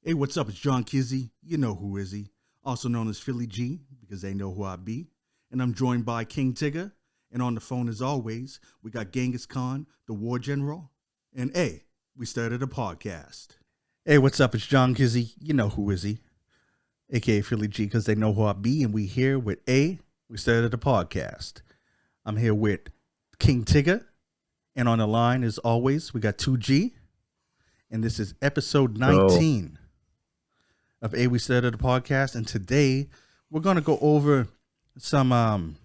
Hey, what's up? It's John Kizzy. You know who is he? Also known as Philly G, because they know who I be. And I'm joined by King Tigger. And on the phone, as always, we got Genghis Khan, the war general. And hey, we started a podcast. Hey, what's up? It's John Kizzy. You know who is he? AKA Philly G, because they know who I be. And we here with we started a podcast. I'm here with King Tigger. And on the line, as always, we got 2G. And this is episode 19 of we started a podcast. And today we're going to go over some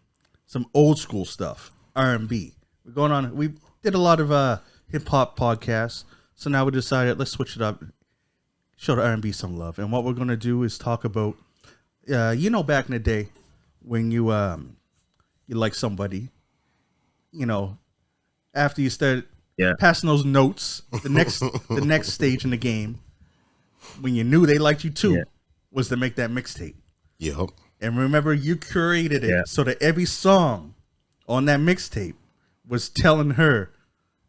old school stuff, R&B. We did a lot of hip hop podcasts. So now we decided, let's switch it up, show the R&B some love. And what we're going to do is talk about, back in the day when you like somebody, after you started passing those notes, the next stage in the game, when you knew they liked you too, was to make that mixtape. Yep. And remember, you curated it so that every song on that mixtape was telling her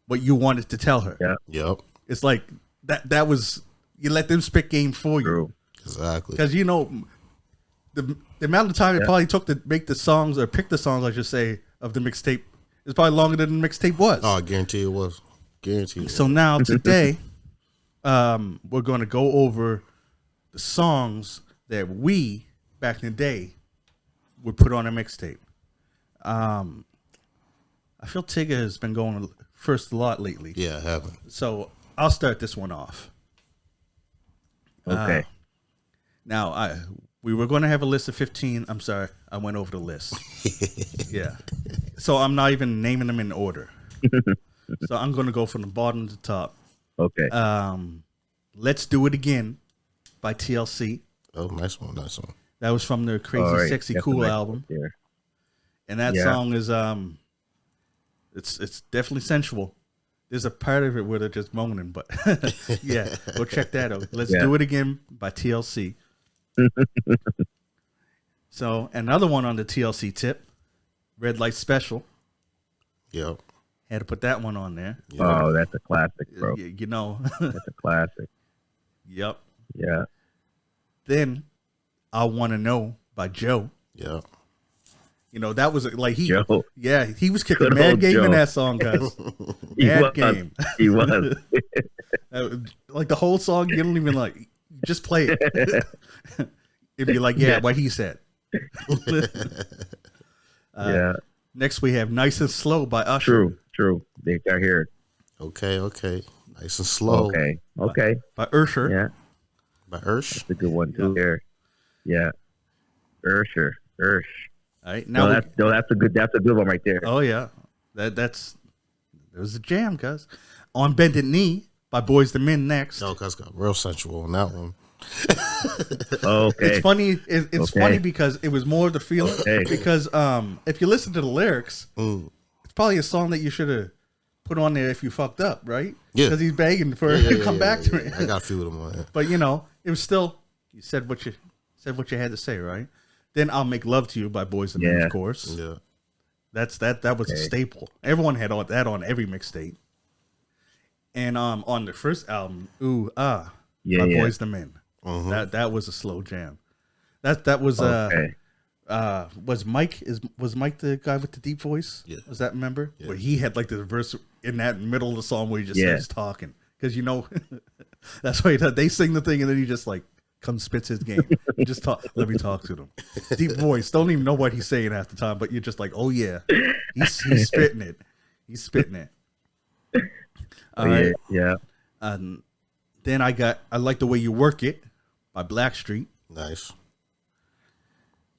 what you wanted to tell her. Yeah. Yep. It's like that was, you let them spit game for you. True. Exactly. Because the amount of time it probably took to make the songs, or pick the songs, I should say, of the mixtape is probably longer than the mixtape was. Oh, I guarantee it was. So now today, we're going to go over the songs that we back in the day would put on a mixtape. I feel Tigger has been going first a lot lately. Yeah, I haven't. So I'll start this one off. Okay. Now, we were going to have a list of 15. I'm sorry, I went over the list. Yeah. So I'm not even naming them in order. So I'm going to go from the bottom to the top. Okay. Let's Do It Again by TLC. Oh, nice one. That was from their Crazy Sexy Cool album. And that song is it's definitely sensual. There's a part of it where they're just moaning, but yeah, go check that out. Let's Do It Again by TLC. So another one on the TLC tip, Red Light Special. Yep. Had to put that one on there. Yep. Oh, that's a classic, bro. That's a classic. Yep. Yeah. Then I Want to Know by Joe. Yep. That was like Joe. Yeah, he was kicking Good mad old game Joe. in that song, guys. Mad game. He was. Like the whole song, you don't even just play it. It'd be like, what he said. Yeah. Next we have Nice and Slow by Usher. True. They got here. Okay. Nice and slow. Okay. By Usher. Yeah. By Ursh. That's a good one too. There. Yeah. Usher. All right. Now that's a good one right there. Oh yeah. It was a jam, cuz. On Bended Knee by Boys the Men next. No, cuz got real sensual on that one. Okay. It's funny. It's funny because it was more of the feeling. Okay. Because if you listen to the lyrics, it's probably a song that you should have put on there if you fucked up, right? Yeah. Because he's begging for it to come back to it. I got a few of them on it. But it was still, you said what you had to say, right? Then I'll Make Love to You by Boys the Men, of course. Yeah. That was a staple. Everyone had that on every mixtape. And on the first album, by Boys the Men. Mm-hmm. That was a slow jam. That was was Mike the guy with the deep voice? Yeah. Was that, remember? Yeah. Where he had like the verse in that middle of the song where he just starts talking. Because that's why they sing the thing and then he just comes spits his game. You just talk, let me talk to them. Deep voice. Don't even know what he's saying half the time, but you're just like, oh yeah. He's spitting it. He's spitting it. All right. Yeah. Then I Like the Way You Work It by Blackstreet. Nice.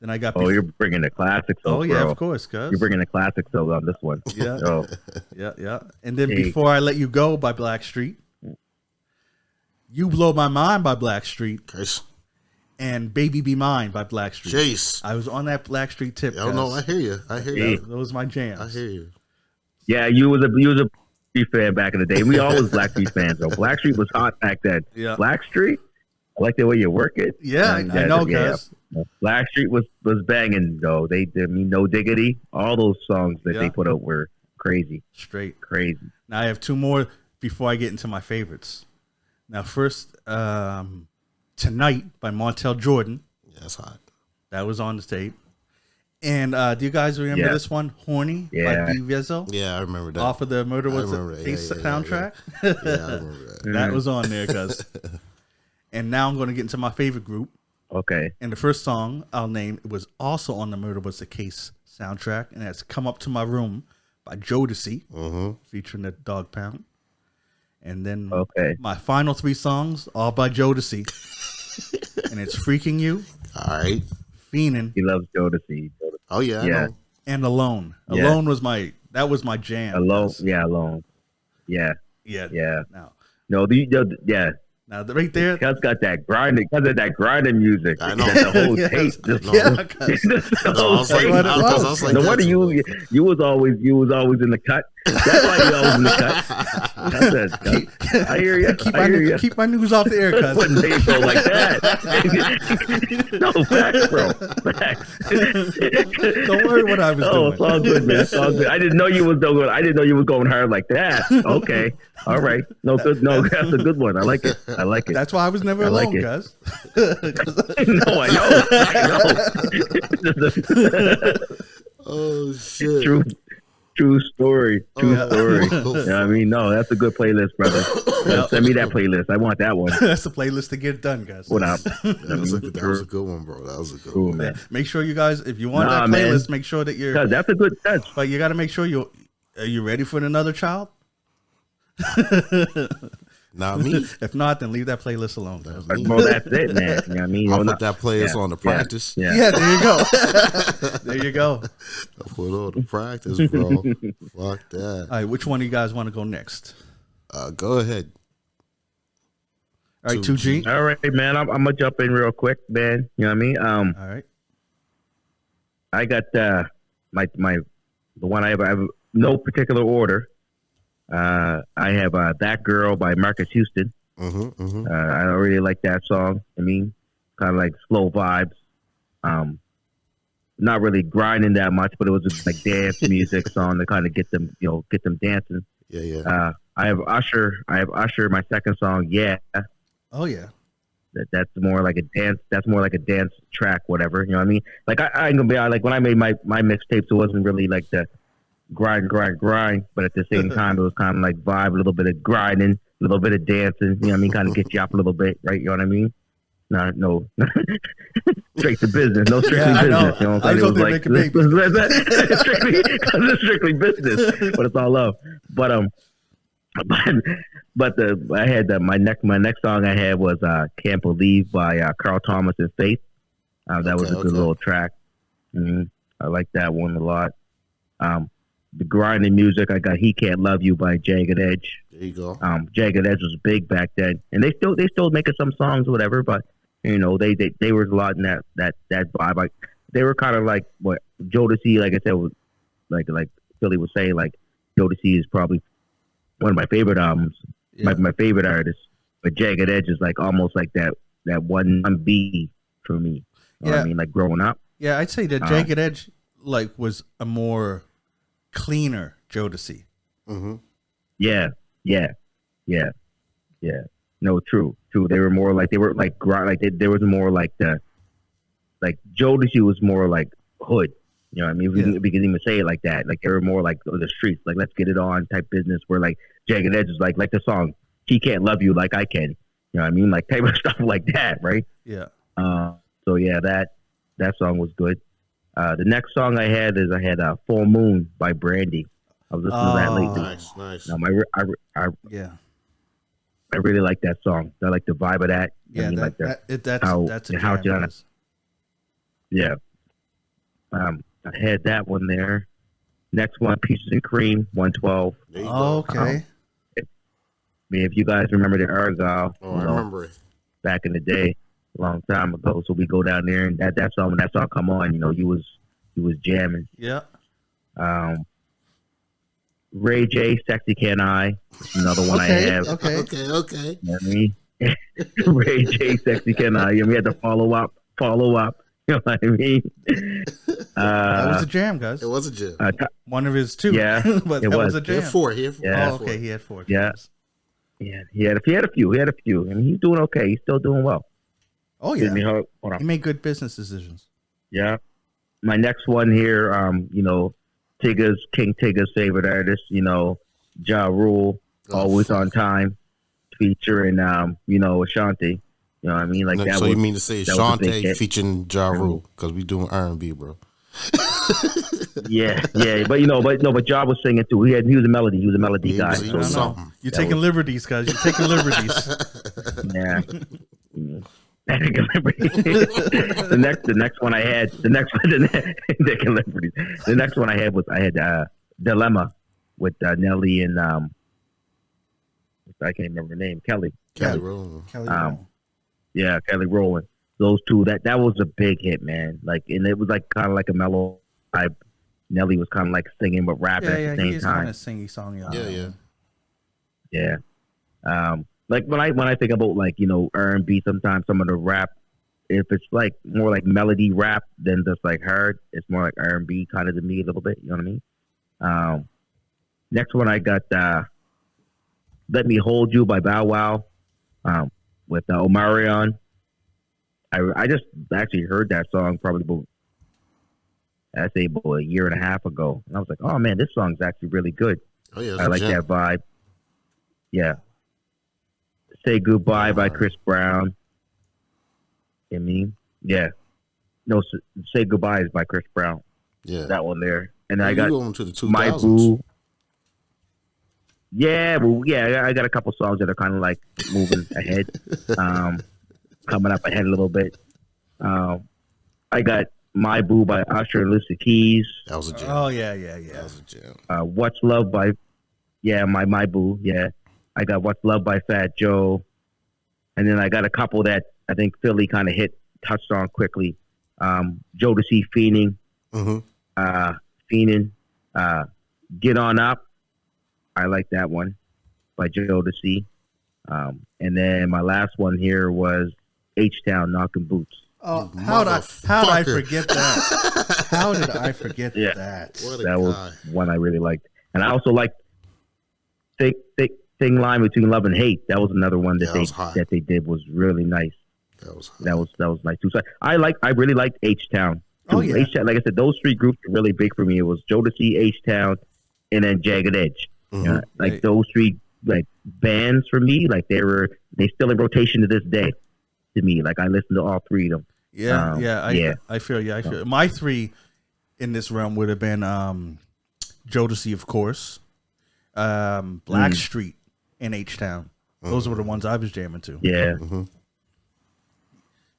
Then I got. You're bringing the classics. Oh yeah, bro. Of course, cuz. You're bringing the classics over on this one. Yeah. Yeah. And then Before I Let You Go by Blackstreet. You Blow My Mind by Blackstreet. Chris. And Baby Be Mine by Blackstreet. Jace. I was on that Blackstreet tip. I don't know. I hear you. That was my jam. I hear you. Yeah, you was a Blackstreet fan back in the day. We all was Blackstreet fans, though. Blackstreet was hot back then. Yeah. Blackstreet, I like the way you work it. Yeah, I know, guys. Blackstreet was banging, though. They did No Diggity. All those songs that they put out were crazy. Straight crazy. Now I have two more before I get into my favorites. Now first, Tonight by Montel Jordan. Yeah, that's hot. That was on the tape. And do you guys remember this one? Horny by B-Rezell? Yeah, I remember that. Off of the Murder Was the Case soundtrack? Yeah, I remember that. That was on there, cuz. And now I'm going to get into my favorite group. Okay. And the first song I'll name was also on the Murder Was the Case soundtrack, and that's Come Up to My Room by Jodeci, featuring the Dog Pound. And then my final 3 songs, all by Jodeci. And it's Freaking You. All right. Fiendin'. He loves Jodeci. Oh, yeah. I know. And Alone. Alone was my jam. Alone. Yeah, Alone. Yeah. Yeah. Now. No, yeah. Now, right there, Cuz got that grinding, music. I know. The whole tape. No wonder you was always in the cut. That's why you always in the cut. I hear you. Keep my news off the air, cuz. Wouldn't they go like that? No, facts, bro. Facts. Don't worry what I was doing. It's all good, man. It's all good. I didn't know you was going hard like that. Okay. All right. No, good. No, that's a good one. I like it. That's why I was never alone, guys. No, I know. Oh shit! True story. Yeah, I mean, no, that's a good playlist, brother. Send me that playlist. I want that one. That's the playlist to get done, guys. What up? That was a good one, bro. That was a good one, man. Make sure you guys, if you want that playlist, make sure that you're. That's a good touch. But you got to make sure are you ready for another child? Not me. If not, then leave that playlist alone. Well, that's it, man. You know what I mean? I'll put that playlist on the practice. Yeah, there you go. There you go. I'll put on the practice, bro. Fuck that. All right, which one of you guys want to go next? Go ahead. All right, 2G. All right, man. I'm gonna jump in real quick, man. You know what I mean? All right. I got the one I have no particular order. I have That Girl by Marcus Houston. I don't really like that song. I mean, kind of like slow vibes. Not really grinding that much, but it was just like dance music song to kind of get them dancing. Yeah. I have Usher. My second song, Yeah. Oh yeah. That's more like a dance. That's more like a dance track, whatever. You know what I mean? Like I ain't gonna be like when I made my mixtapes, it wasn't really like the grind, but at the same time, it was kind of like vibe, a little bit of grinding, a little bit of dancing. You know what I mean? Kind of get you up a little bit, right? You know what I mean? No, straight to business. No strictly business. You know what I'm saying? It was like strictly business, but it's all love. But I had my next song I had was "Can't Believe" by Carl Thomas and Faith. That was a good little track. I like that one a lot. The grinding music, I got "He Can't Love You" by Jagged Edge. There you go. Jagged Edge was big back then, and they still making some songs or whatever. But you know, they were a lot in that vibe. Like they were kind of like what Jodeci, like I said, was like Philly was saying. Like Jodeci is probably one of my favorite albums, my favorite artist. But Jagged Edge is like almost like that one B for me. You know what I mean, like growing up. Yeah, I'd say that Jagged Edge like was a more cleaner Jodeci. Yeah. No, true. They were more like there was more like Jodeci was more like hood. You know what I mean? We can even say it like that. Like they were more like the streets, like let's get it on type business. Where like Jagged Edge is like the song "He Can't Love You Like I Can." You know what I mean? Like type of stuff like that, right? Yeah. So yeah, that song was good. The next song I had "Full Moon" by Brandy. I was listening to that lately. Nice. I really like that song. I like the vibe of that. Yeah, I mean, that's a jam. Yeah. I had that one there. Next one, Peaches and Cream, 112. Okay. I mean, if you guys remember the R&B, I remember it back in the day, a long time ago. So we go down there, and that song come on, you know, you was jamming. Yeah. Ray J, "Sexy Can I?" Another one I have. Okay. Okay. You know what I mean? Ray J, "Sexy Can I?" We had to follow up. You know what I mean? That was a jam, guys. It was a jam. One of his two. Yeah, but that was a jam. He had four. Yeah. Okay, he had four. Yeah. Yeah, he had a few. I mean, he's doing okay. He's still doing well. Oh Excuse yeah, me, hold he on. made good business decisions. Yeah. My next one here, King Tigger's favorite artist, Ja Rule, Oh, Always fuck. on Time, featuring Ashanti. You know what I mean? Like So you mean to say that was a big Shantae hit. featuring Ja Rule? Because we doing R&B, bro. Yeah, but Ja was singing too. He was a melody. He was a melody He guy. was- he I So was don't know. something. You're That taking was- liberties, cuz. You're taking liberties. yeah. Mm. the next one I had the next one I had Dilemma with Nelly and I can't remember her name, Kelly. Kelly Rowland. Kelly Um, Rowland. Yeah, Kelly Rowland. Those two, that was a big hit, man. Like, and it was like kind of like a mellow vibe. Nelly was kind of like singing but rapping Yeah, at the he same is kind time. of singy songy. Yeah. Like when I think about like R&B, sometimes some of the rap, if it's like more like melody rap than just like hard, it's more like R&B kind of to me a little bit. You know what I mean? Next one I got "Let Me Hold You" by Bow Wow, with Omarion. I just actually heard that song probably about a year and a half ago, and I was like, oh man, this song's actually really good. Oh, yeah. I like that vibe. Yeah. "Say Goodbye" by Chris Brown. I mean, yeah. No, "Say Goodbye" is by Chris Brown. Yeah. That one there, and I You got going to the 2000s. "My Boo." Yeah, I got a couple songs that are kind of like moving ahead, coming up ahead a little bit. I got "My Boo" by Usher and Alicia Keys. That was a jam. Oh yeah. That was a jam. "What's Love" by my Boo. Yeah, I got "What's Love" by Fat Joe, and then I got a couple that I think Philly kind of touched on quickly. Jodeci Fiending, Mm-hmm. Fiending, "Get On Up." I like that one by Jodeci. And then my last one here was H-Town, "Knocking Boots." Oh, You how'd I motherfucker. forget that? How did I forget Yeah. that? What a That guy. was one I really liked. And I also liked Thin Line Between Love and Hate. That was another one Yeah, that was hot. that they did was really nice. That was hot. That was nice too. So I really liked H-Town. Oh, yeah. H-Town, like I said, those three groups were really big for me. It was Jodeci, H-Town, and then Jagged Edge. Mhm. Like Right. those three like bands for me, like they still in rotation to this day. To me, like I listen to all three of them. I feel you. My three in this realm would have been Jodeci, of course, Blackstreet, and H-Town. Those were the ones I was jamming to. Yeah, Mhm.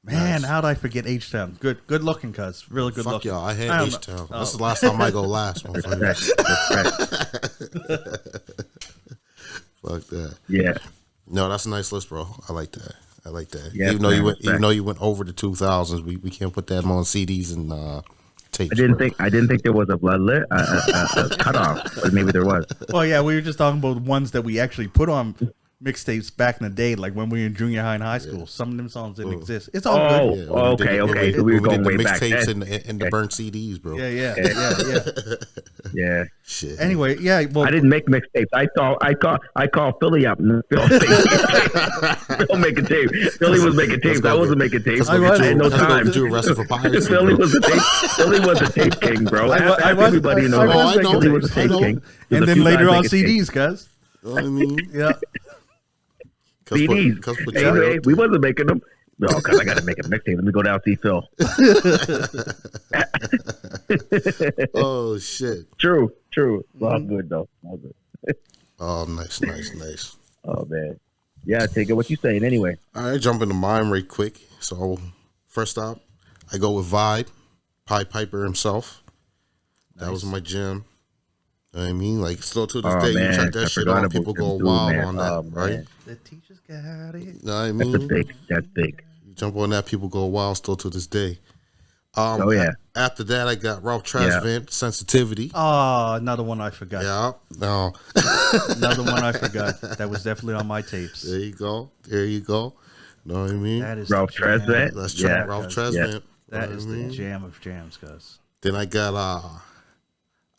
Man, Nice. how'd I forget H-Town? Good looking, cuz. Really good Fuck looking. y'all. I I had don't H-Town. know. This is Oh. the last time I go last. Motherfucker. Fuck that. yeah. No, that's a nice list, bro. I like that. Yeah, even though you respect. went over the 2000s, we can't put that on CDs and tapes. I didn't bro. think there was a cutoff, but maybe there was. Well, yeah, we were just talking about ones that we actually put on mixtapes back in the day, like when we were in junior high and high school. Some of them songs didn't exist. It's all Oh, good. when we did okay. So we were going did way the back mixtapes then. and the burnt CDs, bro. Yeah. Yeah. Shit. Anyway, yeah. Well, I didn't make mixtapes. I called Philly up. Phil making tape. Philly was making tapes. I wasn't making tapes. I had no time. Get you arrested for piracy. Philly bro. Philly was a tape king, bro. I was- Everybody knows. I was Philly making was a tapes. I tape know. king. There's and a then few later guys on making tapes. CDs, cuz. You know what I mean? Yeah. CDs. We wasn't making them. No, because I got to make a mixtape. Let me go down and see Phil. Oh shit. True. All good though. All good. Oh, nice. Oh man. Yeah, take it. What you saying anyway? All right, jump into mine right quick. So first up, I go with Vibe, Pied Piper himself. That was my jam. You know what I mean? Like still to this day, you check that shit forgot on, about people go them too, wild man. on that, Oh, right? man. The teachers got it. You know what I mean? That's big. You jump on that, people go wild still to this day. Oh, yeah. After that, I got Ralph Tresvant, Sensitivity. Oh, another one I forgot. Yeah. No. Another one I forgot. That was definitely on my tapes. There you go. Know what I mean? That is Ralph the jam. Tresvant? Let's Yeah. check Ralph cuz. Tresvant. That Know is what I the mean? jam of jams, cuz. Then I got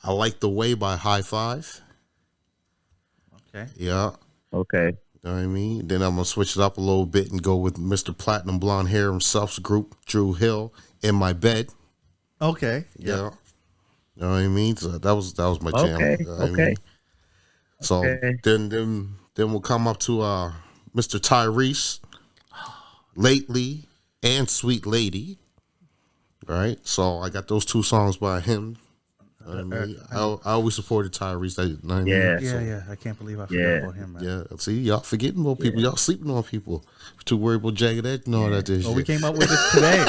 I Like the Way by High Five. Okay. Yeah. Okay. You know what I mean? Then I'm gonna switch it up a little bit and go with Mr. Platinum Blonde Hair himself's group, Drew Hill, In My Bed. Okay. Yeah. You know what I mean? So that was my jam. Okay. You know what I Okay. mean? So then we'll come up to Mr. Tyrese, Lately, and Sweet Lady. All right. So I got those 2 songs by him. You know what I mean? I always supported Tyrese. You know what I mean? Yeah. I can't believe I forgot about him, man. Yeah. See, y'all forgetting about people. Y'all sleeping on people. Too worried about Jagged Edge and all that shit. Well, we came up with this today.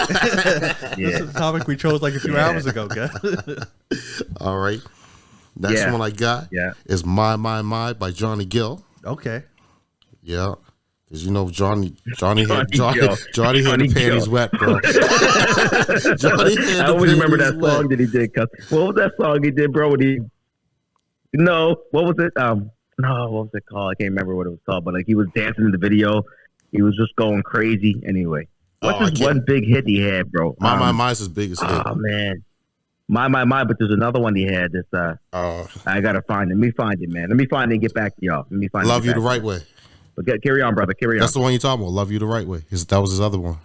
This is a topic we chose like a few hours ago, guys. All right. Next one I got is My by Johnny Gill. Okay. Yeah. Because you know Johnny had the panties wet, bro. I always remember that song that he did. What was that song he did, bro? What was it? No, what was it called? I can't remember what it was called, but like he was dancing in the video. He was just going crazy. Anyway, what's his one big hit he had, bro? My's his biggest hit. Oh man, my. But there's another one he had. This I gotta find it. Let me find it, man. Let me find it and get back to y'all. Let me find. Love You the Right Way. But carry on, brother. Carry on. That's the one you're talking about. Love You the Right Way. That was his other one.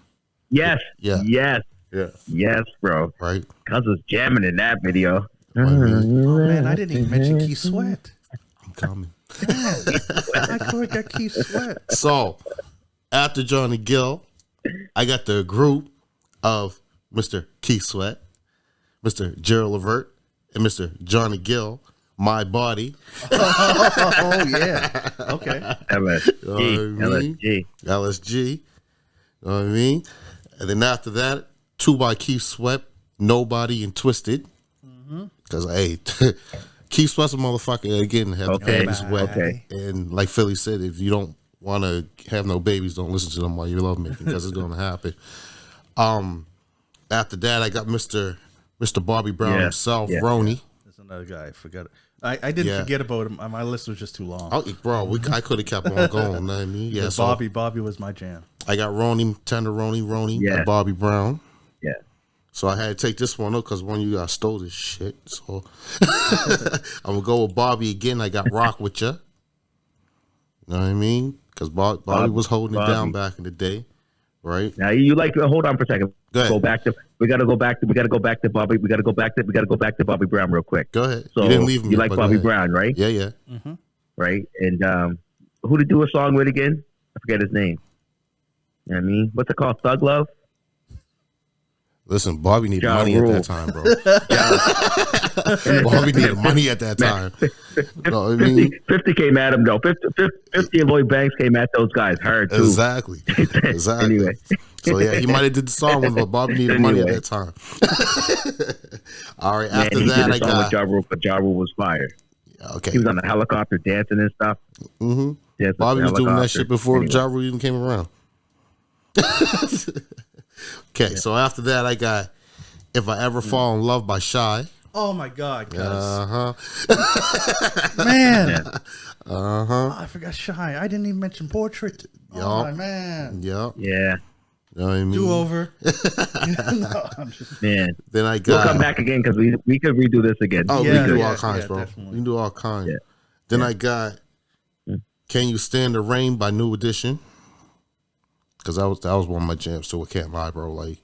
Yes. Yeah. Yes. Yeah. Yes, bro. Right. Cuz was jamming in that video. Oh man, I didn't even mention Keith Sweat. I'm coming. I got Keith Sweat. So after Johnny Gill, I got the group of Mr. Keith Sweat, Mr. Gerald Levert, and Mr. Johnny Gill. My Body. Oh yeah. Okay. LSG. LSG. You know what I mean? And then after that, 2 by Keith Sweat, Nobody and Twisted. Because Keith Sweat's a motherfucker again. Have the panties wet. Okay. And like Philly said, if you don't want to have no babies, don't listen to them while you're lovemaking because it's going to happen. After that, I got Mr. Bobby Brown himself, Ronnie. There's another guy. I forgot it. I didn't forget about him. My list was just too long. Oh, bro, I could have kept on going. You know what I mean? Yeah, so Bobby was my jam. I got Ronnie, and Bobby Brown. Yeah. So I had to take this one up because one of you guys stole this shit. So I'm gonna go with Bobby again. I got Rock With Ya. You know what I mean? Because Bobby was holding it down back in the day, right? Now you like hold on for a second. Go ahead. We gotta go back to Bobby. We gotta go back to Bobby Brown real quick. Go ahead. So you didn't leave me. You like Bobby Brown, right? Yeah. Mm-hmm. Right. And who to do a song with again? I forget his name. You know what I mean? What's it called? Thug Love? Listen, Bobby needed money at that time, bro. Bobby needed money at that time. You know what I mean? 50 came at him, though. 50 and Lloyd Banks came at those guys hard, too. Exactly. Anyway. So, yeah, he might have did the song with, but Bobby needed money at that time. All right, after that, I got... But Ja Rule was fire. Okay. He was on the helicopter dancing and stuff. Mm-hmm. Bobby was doing that shit before Ja Rule even came around. Okay, so after that, I got If I Ever Fall in Love by Shy. Oh my God, cuz. Uh-huh. Man. Uh-huh. Oh, I forgot Shy. I didn't even mention Portrait. Oh my man. Yep. Yeah. You know what I mean? Do over. No, I'm just... Man. Then I got... We'll come back again because we could redo this again. Oh, yeah, we can do all kinds, bro. Definitely. We can do all kinds. Yeah. Then I got Can You Stand the Rain by New Edition. Because that was one of my jams, so I can't lie, bro. Like,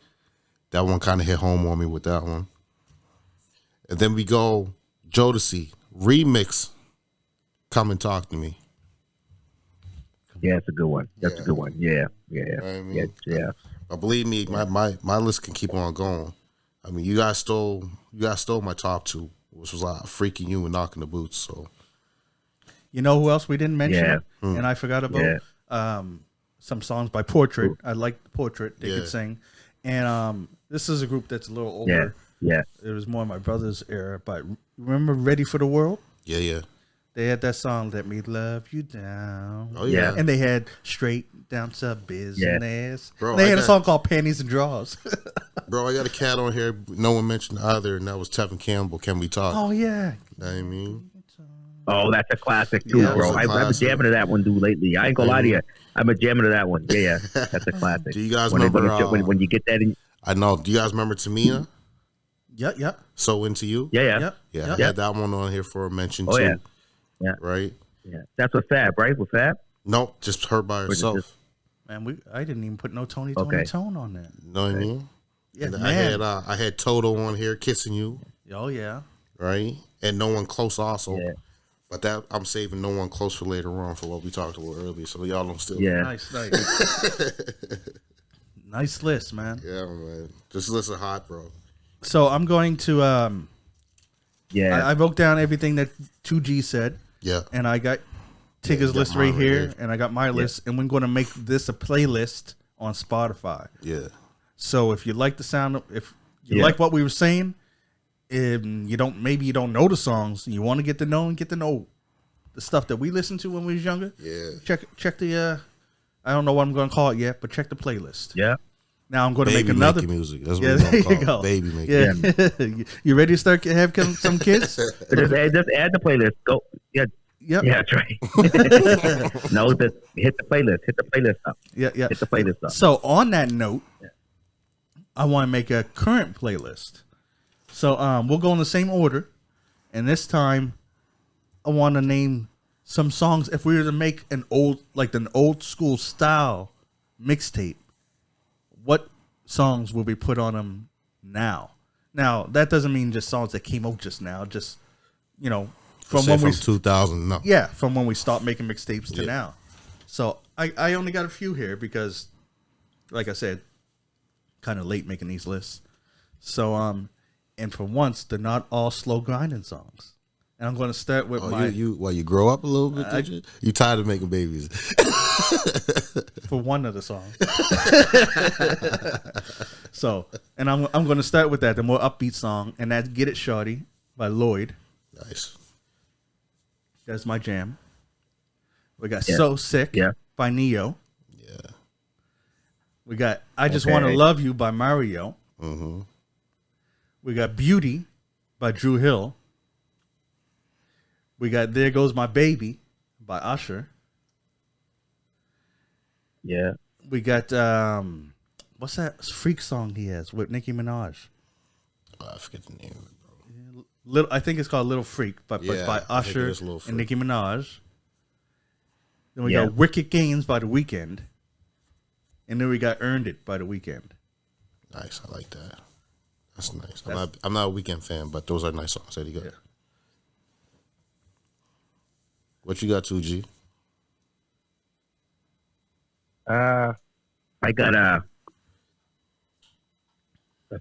that one kind of hit home on me with that one. And then we go Jodeci remix, Come and Talk to Me. Yeah, it's a good one. That's a good one. Yeah. You know what I mean? Yeah. But believe me, my list can keep on going. I mean, you guys stole my top 2, which was like Freaking You and Knocking the Boots. So, you know who else we didn't mention? Yeah. And I forgot about some songs by Portrait. I like Portrait. They could sing. And this is a group that's a little older. Yeah. It was more my brother's era. But remember Ready for the World? Yeah. They had that song, Let Me Love You Down. Oh, yeah. And they had Straight Down to Business. Bro, they had a song called Panties and Draws. Bro, I got a cat on here no one mentioned either, and that was Tevin Campbell, Can We Talk? Oh, yeah. You know what I mean? Oh, that's a classic too, bro. I've been jamming to that one, dude, lately. I ain't gonna lie to you. I've been jamming to that one. Yeah. That's a classic. Do you guys remember... when you get that in... I know. Do you guys remember Tamina? Yep. So Into You? Yeah. I had that one on here for a mention, too. Yeah. Right? Yeah. That's with Fab, right? With Fab? Nope, just her by herself. Man, I didn't even put no Tony Tone on there. You know what I mean? Yeah, and man. I had Toto on here, Kissing You. Oh yeah. Right? And No One Close also. Yeah. But that I'm saving No One Close for later on for what we talked about earlier, so y'all don't steal. Yeah. Nice. Nice list, man. Yeah, man. This list is hot, bro. So I'm going to Yeah. I wrote down everything that 2G said. Yeah. And I got Tigger's list right here, and I got my list, and we're going to make this a playlist on Spotify. Yeah. So if you like the sound, if you like what we were saying, you don't know the songs, you want to get to know the stuff that we listened to when we was younger. Yeah. Check the I don't know what I'm going to call it yet, but check the playlist. Yeah. Now I'm going to make another music. That's what yeah, we're there gonna you call go. It. Baby making. Yeah. You ready to start have some kids? just add the playlist. Go. Yeah. Yep. Yeah, that's right. No, just hit the playlist. Hit the playlist up. Yeah. Hit the playlist up. So on that note, I want to make a current playlist. So we'll go in the same order, and this time I want to name some songs. If we were to make an old school style mixtape, what songs will be put on them now? Now that doesn't mean just songs that came out just now. Just from when we 2000. No. Yeah, from when we stopped making mixtapes to now. So I only got a few here because, like I said, kind of late making these lists. So and for once they're not all slow grinding songs. And I'm going to start with you grow up a little bit, did you? You tired of making babies? For one of the songs. So, and I'm going to start with that, the more upbeat song, and that's "Get It Shawty" by Lloyd. Nice. That's my jam. We got "So Sick" by Neo. Yeah. We got "I Just Want to Love You" by Mario. Mm-hmm. We got "Beauty" by Drew Hill. We got "There Goes My Baby" by Usher. Yeah. We got what's that freak song he has with Nicki Minaj? I forget the name of it, bro. I think it's called "Little Freak," by Usher and Nicki Minaj. Then we got "Wicked Games" by The Weeknd, and then we got "Earned It" by The Weeknd. Nice, I like that. That's nice. I'm not a Weeknd fan, but those are nice songs that he got. Yeah. What you got, 2G? I got a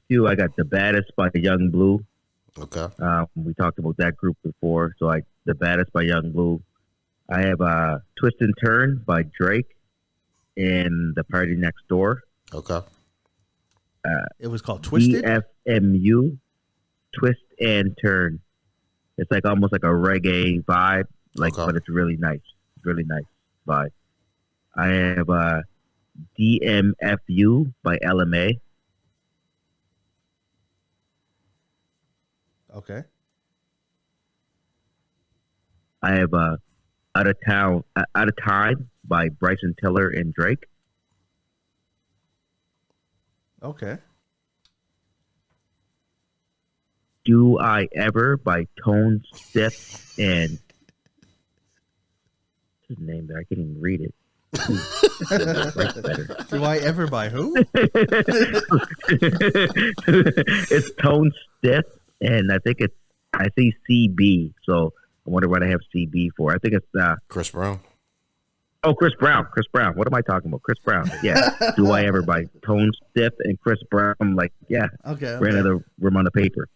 few. I got "The Baddest" by Young Blue. Okay. We talked about that group before, so "The Baddest" by Young Blue. I have "Twist and Turn" by Drake and The Party Next Door. Okay. It was called Twisted. DFMU, Twist and Turn. It's like almost like a reggae vibe, but it's really nice. Really nice vibe. I have DMFU by LMA. Okay. I have Out of Time by Bryson Tiller and Drake. Okay. Do I Ever by Tone Stiff and what's his name there? I can't even read it. Do I Ever by who? It's Tone Stiff, and I think I see CB, so I wonder what I have CB for. I think it's Chris Brown. Oh, Chris Brown. Chris Brown. What am I talking about? Chris Brown. Yeah. Do I Ever by Tone Stiff and Chris Brown. I'm like, yeah. Okay. Ran out of room on the paper.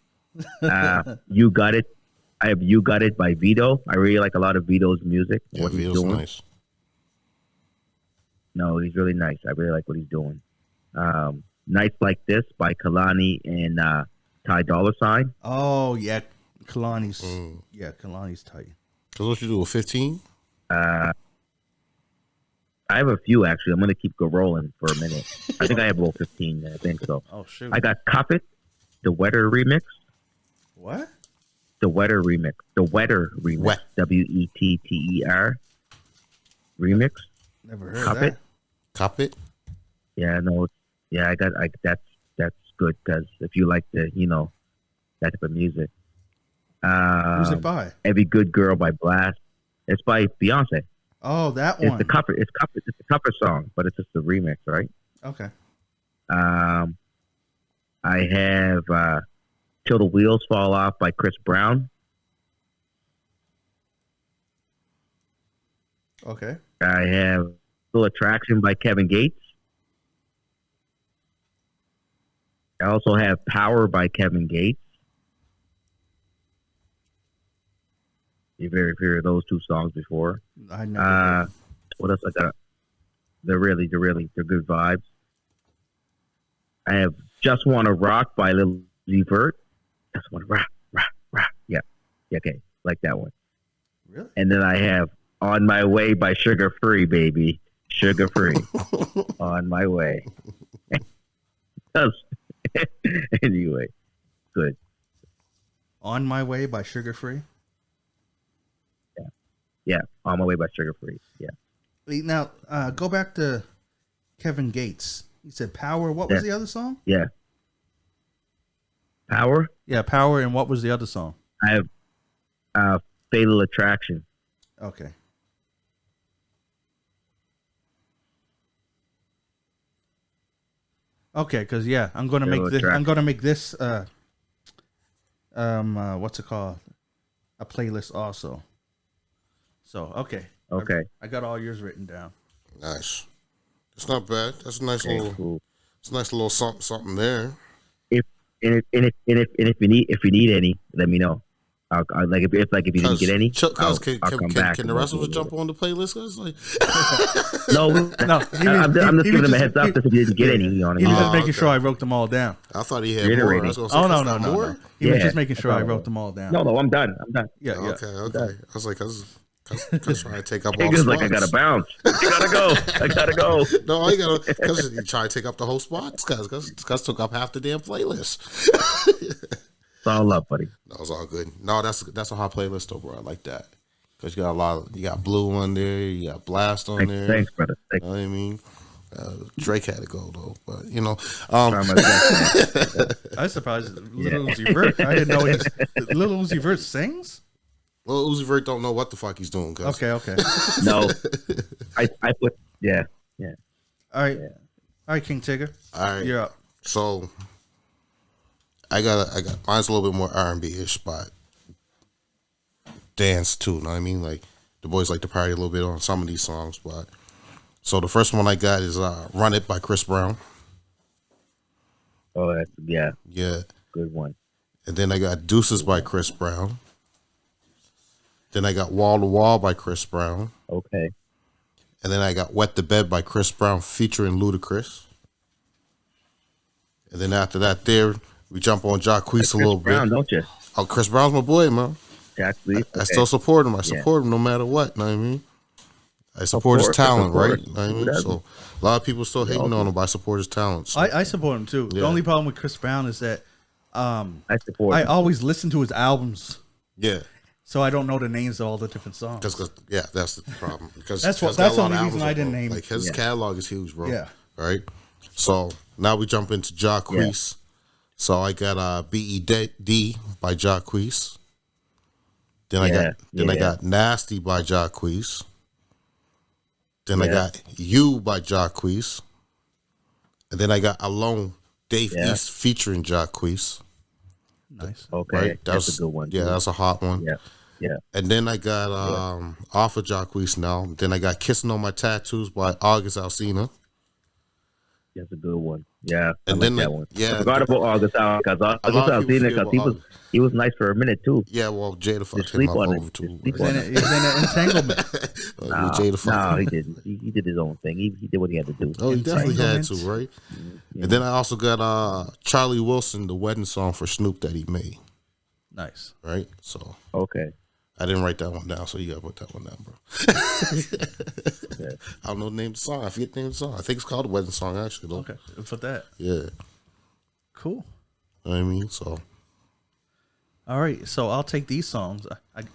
You Got It. I have You Got It by Vito. I really like a lot of Vito's music. Yeah, what Vito's he's doing. Nice. No, he's really nice. I really like what he's doing. Nights Like This by Kalani and Ty Dolla $ign. Oh, yeah. Kalani's. Yeah, Kalani's tight. Because what you do with 15? I have a few, actually. I'm going to keep rolling for a minute. I think I have about 15. I think so. Oh, shoot. I got Cuff It, the Wetter remix. What? The Wetter remix. The Wetter remix. Wet. WETTER remix. Never heard Cuff of that. It. Cop it? Yeah, no. Yeah, that's good because if you like that type of music. Who's it by? Every Good Girl by Blast. It's by Beyonce. Oh, that It's one. the cover. It's a cover song, but it's just a remix, right? Okay. I have "Till the Wheels Fall Off" by Chris Brown. Okay. I have "Full Attraction" by Kevin Gates. I also have "Power" by Kevin Gates. You've heard those two songs before. I never. Heard. What else I got? They're good vibes. I have "Just Wanna Rock" by Lil Uzi Vert. Just wanna rock, rock, rock. Yeah, okay, like that one. Really? And then I have "On My Way" by Sugar Free, baby. Sugar Free. On My Way. Anyway, good. On My Way by Sugar Free. Yeah, On My Way by Sugar Free. Yeah. Now, go back to Kevin Gates. He said Power. What was the other song? Yeah. Power? Yeah, Power. And what was the other song? I have Fatal Attraction. Okay. Okay, because I'm gonna make this. I'm gonna make this. What's it called? A playlist also. So okay. Okay. I got all yours written down. Nice. It's not bad. That's a nice little. Cool. It's a nice little something there. If you need any, let me know. I'll like if you didn't get any, I'll come back. Can the rest of us jump on the playlist? Like... no. I'm just giving him a heads up if you didn't get any. You know what I mean? He was just making sure I wrote them all down. I thought he had more. I was gonna say, no. He was just making sure I wrote them all down. No, I'm done. Yeah. Okay. I was like, Cause trying to take up all the spots. Like I gotta bounce. I gotta go. No, you gotta because you try to take up the whole spots. Cause took up half the damn playlist. It's all up, buddy. No, it's all good. No, that's a hot playlist though, bro. I like that because you got you got Blue on there, you got Blast on there. Thanks, brother. You know what I mean? Drake had to go though, but you know. I was surprised Little Uzi Vert. I didn't know Little Uzi Vert sings. Well, Uzi Vert don't know what the fuck he's doing. Okay. No, I put yeah. All right, King Tigger. All right, you're up. So I got mine's a little bit more R&B ish, but dance too. You know what I mean? Like the boys like to party a little bit on some of these songs, but so the first one I got is "Run It" by Chris Brown. Oh, that's yeah, good one. And then I got "Deuces" by Chris Brown. Then I got "Wall to Wall" by Chris Brown. Okay. And then I got "Wet the Bed" by Chris Brown featuring Ludacris. And then after that, we jump on Jacquees a little Brown, bit. Don't you? Oh, Chris Brown's my boy, man. Jacquees. I still support him. I support him no matter what. Know what I mean? I support his talent, right? Know what I mean? So a lot of people still hating on him, but I support his talent. So. I support him too. Yeah. The only problem with Chris Brown is that I always listen to his albums. Yeah. So I don't know the names of all the different songs. Because that's the problem. Because that's the only reason I didn't name. Like his catalog is huge, bro. Yeah. Right. So now we jump into Jacquees. Yeah. So I got B-E-D by Jacquees. Then I got Nasty by Jacquees. Then I got You by Jacquees. And then I got Alone, Dave East featuring Jacquees. Nice. Okay. Right? That's a good one. Yeah, that's a hot one. Yeah. Yeah. And then I got off of Jacquees now. Then I got Kissing on My Tattoos by August Alsina. That's a good one. Yeah. And then that one. Yeah. I forgot about August Alsina because he was nice for a minute too. Yeah, well, Jada fucked him up over too. He's in an entanglement. No, he didn't. He did his own thing. He did what he had to do. Oh, he definitely had to, right? Yeah. And then I also got Charlie Wilson, the wedding song for Snoop that he made. Nice. Right? So okay. I didn't write that one down, so you gotta put that one down, bro. I don't know the name of the song. I forget the name of the song. I think it's called the wedding song, actually. Though. Okay, for that. Yeah. Cool. You know what I mean? So. All right, so I'll take these songs.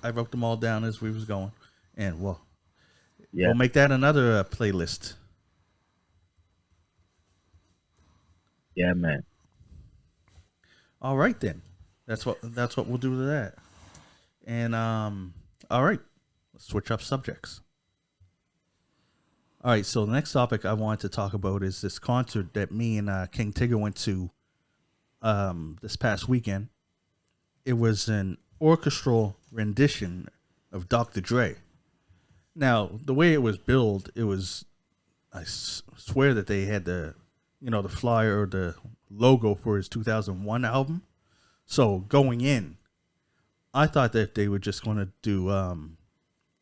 I wrote them all down as we was going, and we'll make that another playlist. Yeah, man. All right then, that's what we'll do to that. And all right, let's switch up subjects. All right, so the next topic I wanted to talk about is this concert that me and King Tigger went to this past weekend. It was an orchestral rendition of Dr. Dre. Now, the way it was billed, it was, I swear that they had the flyer or the logo for his 2001 album. So going in, I thought that they were just going to do,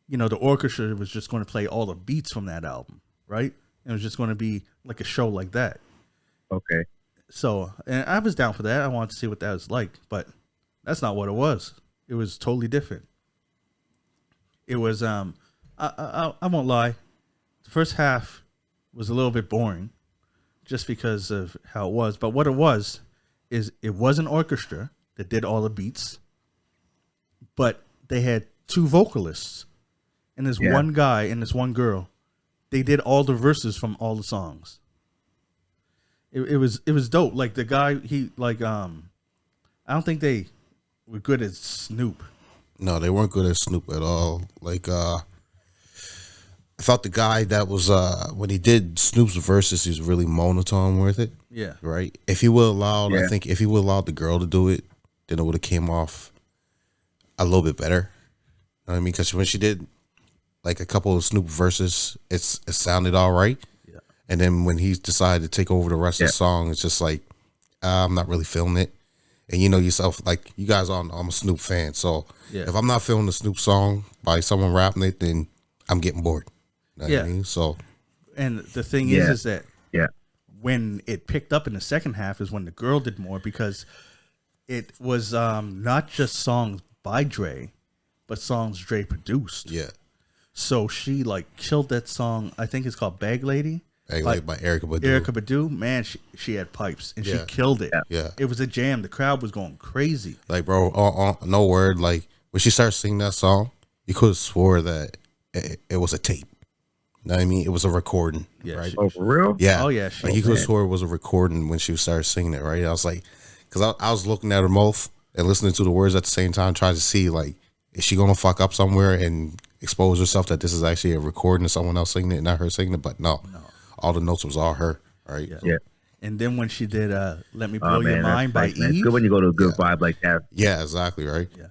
the orchestra was just going to play all the beats from that album, right? And it was just going to be like a show like that. Okay. So, and I was down for that. I wanted to see what that was like, but that's not what it was. It was totally different. It was, I won't lie, the first half was a little bit boring just because of how it was. But what it was is it was an orchestra that did all the beats, but they had two vocalists and this one guy and this one girl. They did all the verses from all the songs. It was dope. Like the guy, I don't think they were good as Snoop. No, they weren't good at Snoop at all. Like, I thought the guy that was when he did Snoop's verses, he was really monotone with it. Yeah. Right. If he would allowed, I think if he would allowed the girl to do it, then it would have came off a little bit better. You know what I mean? Because when she did like a couple of Snoop verses, it sounded all right. Yeah. And then when he decided to take over the rest of the song, it's just like I'm not really feeling it. And you know yourself, like you guys all know I'm a Snoop fan, so if I'm not feeling the Snoop song by someone rapping it, then I'm getting bored. You know what I mean? So, and the thing is that when it picked up in the second half is when the girl did more, because it was not just songs by Dre, but songs Dre produced. Yeah. So she like killed that song. I think it's called Bag Lady. Bag Lady by Erykah Badu. Erykah Badu, man, she had pipes and she killed it. Yeah. It was a jam. The crowd was going crazy. Like, bro, no word. Like when she started singing that song, you could have swore that it was a tape. You know what I mean? It was a recording. Yeah. Right? Oh, for real? Yeah. Oh, yeah. Like, you could have swore it was a recording when she started singing it, right? I was like, because I was looking at her mouth and listening to the words at the same time, trying to see, like, is she going to fuck up somewhere and expose herself that this is actually a recording of someone else singing it, not her singing it? But no. All the notes was all her, right? Yeah. And then when she did Let Me Blow Your Mind by Eve. It's good when you go to a good vibe like that. Yeah, exactly, right? Yeah.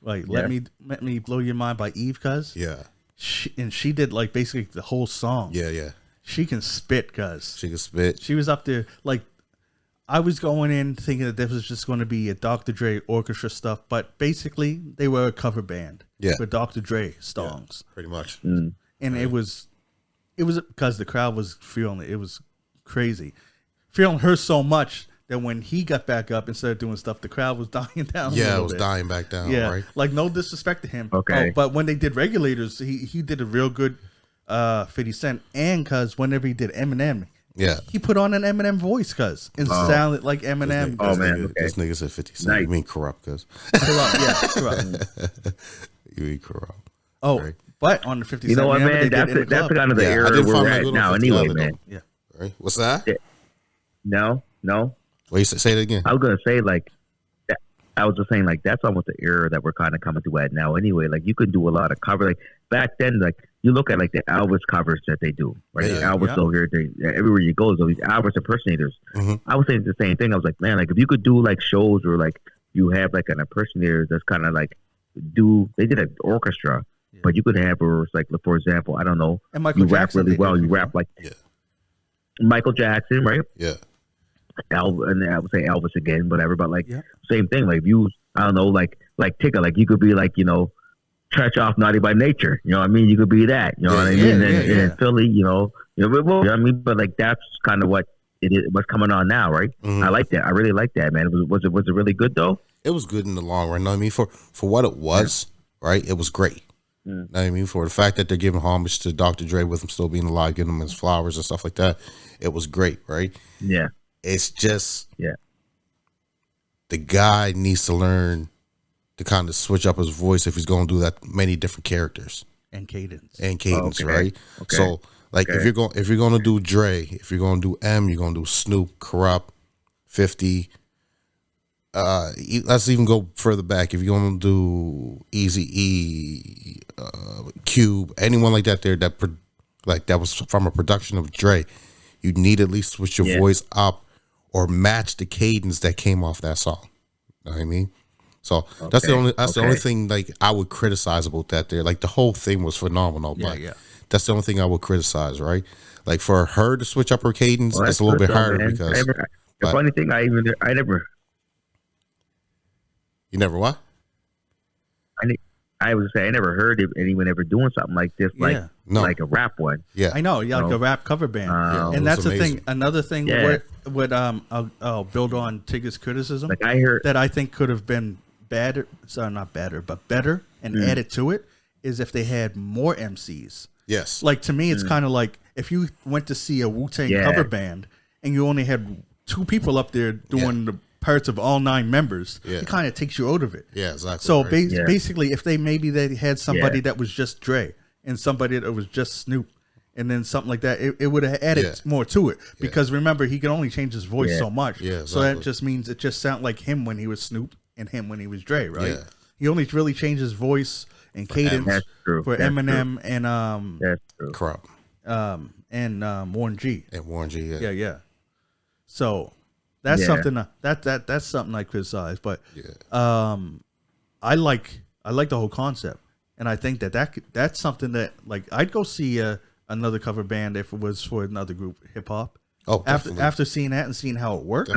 Like, Let Me Blow Your Mind by Eve, cuz. Yeah. She did, like, basically the whole song. Yeah. She can spit, cuz. She can spit. She was up there, like, I was going in thinking that this was just going to be a Dr. Dre orchestra stuff, but basically they were a cover band for Dr. Dre songs. Yeah, pretty much. And it was because the crowd was feeling it. It was crazy. Feeling her so much that when he got back up and started doing stuff, the crowd was dying down. Yeah, it was dying back down. Yeah, right? Like no disrespect to him. Okay. But when they did Regulators, he did a real good 50 Cent. And because whenever he did Eminem, he put on an Eminem voice, cuz, and sounded like Eminem. This nigga said 50 Cent. Nice. You mean corrupt, cuz. Corrupt. You mean corrupt. Oh, right. But on the 50 Cent, you know what, man? That's kind of the era we're at now, anyway, man. Yeah. Right. What's that? No. Wait, you say it again. I was gonna say like, I was just saying like that's almost the era that we're kind of coming to at now. Anyway, like you could do a lot of cover. Like back then, like you look at like the Elvis covers that they do, right? Elvis over here, everywhere you go, these Elvis impersonators. I was saying the same thing. I was like, man, like if you could do like shows where like you have like an impersonator that's kind of like they did an orchestra. But you could have, like, for example, I don't know, and Michael Jackson rap really well. You rap like Michael Jackson, right? Yeah. And I would say Elvis again, whatever. But like, same thing. Like, I don't know, like Tigger, like you could be like, Trash Off Naughty by Nature. You know what I mean? You could be that. You know what I mean? And Philly, you know what I mean? But like, that's kind of what it is. What's coming on now, right? I like that. I really like that, man. Was it really good though? It was good in the long run. You know what I mean, for what it was, right? It was great. You know what I mean, for the fact that they're giving homage to Dr. Dre with him still being alive, giving him his flowers and stuff like that, it was great, right? Yeah. It's just the guy needs to learn to kind of switch up his voice if he's going to do that many different characters and cadence, right? Okay. So like if you're going to do Dre, if you're going to do M, you're going to do Snoop, Corrupt, 50. Let's even go further back. If you're going to do Eazy-E, Cube, anyone like that there that like that was from a production of Dre, you need at least switch your voice up or match the cadence that came off that song. You know what I mean? So that's the only thing like I would criticize about that there. Like the whole thing was phenomenal, but that's the only thing I would criticize, right? Like for her to switch up her cadence, it's a little bit harder because the funny thing I never. You never what? I would say I never heard of anyone ever doing something like this, like a rap one. Yeah, I know, like a rap cover band, and that's the thing. Another thing, I'll build on Tigger's criticism. Like I heard that I think could have been better, not better, but better, and added to it is if they had more MCs. Yes, like to me, it's kind of like if you went to see a Wu-Tang cover band and you only had 2 people up there doing the parts of all 9 members, it kind of takes you out of it. Yeah, exactly. So basically, if they had somebody that was just Dre and somebody that was just Snoop, and then something like that, it would have added more to it. Because remember, he could only change his voice so much. Yeah, exactly. So that just means it just sounded like him when he was Snoop and him when he was Dre, right? Yeah. He only really changed his voice and cadence for Eminem and Crop. And Warren G. And Warren G. Yeah. So that's something that's something I criticize, but I like the whole concept, and I think that's something that like I'd go see another cover band if it was for another group, hip hop. Oh, after seeing that and seeing how it works,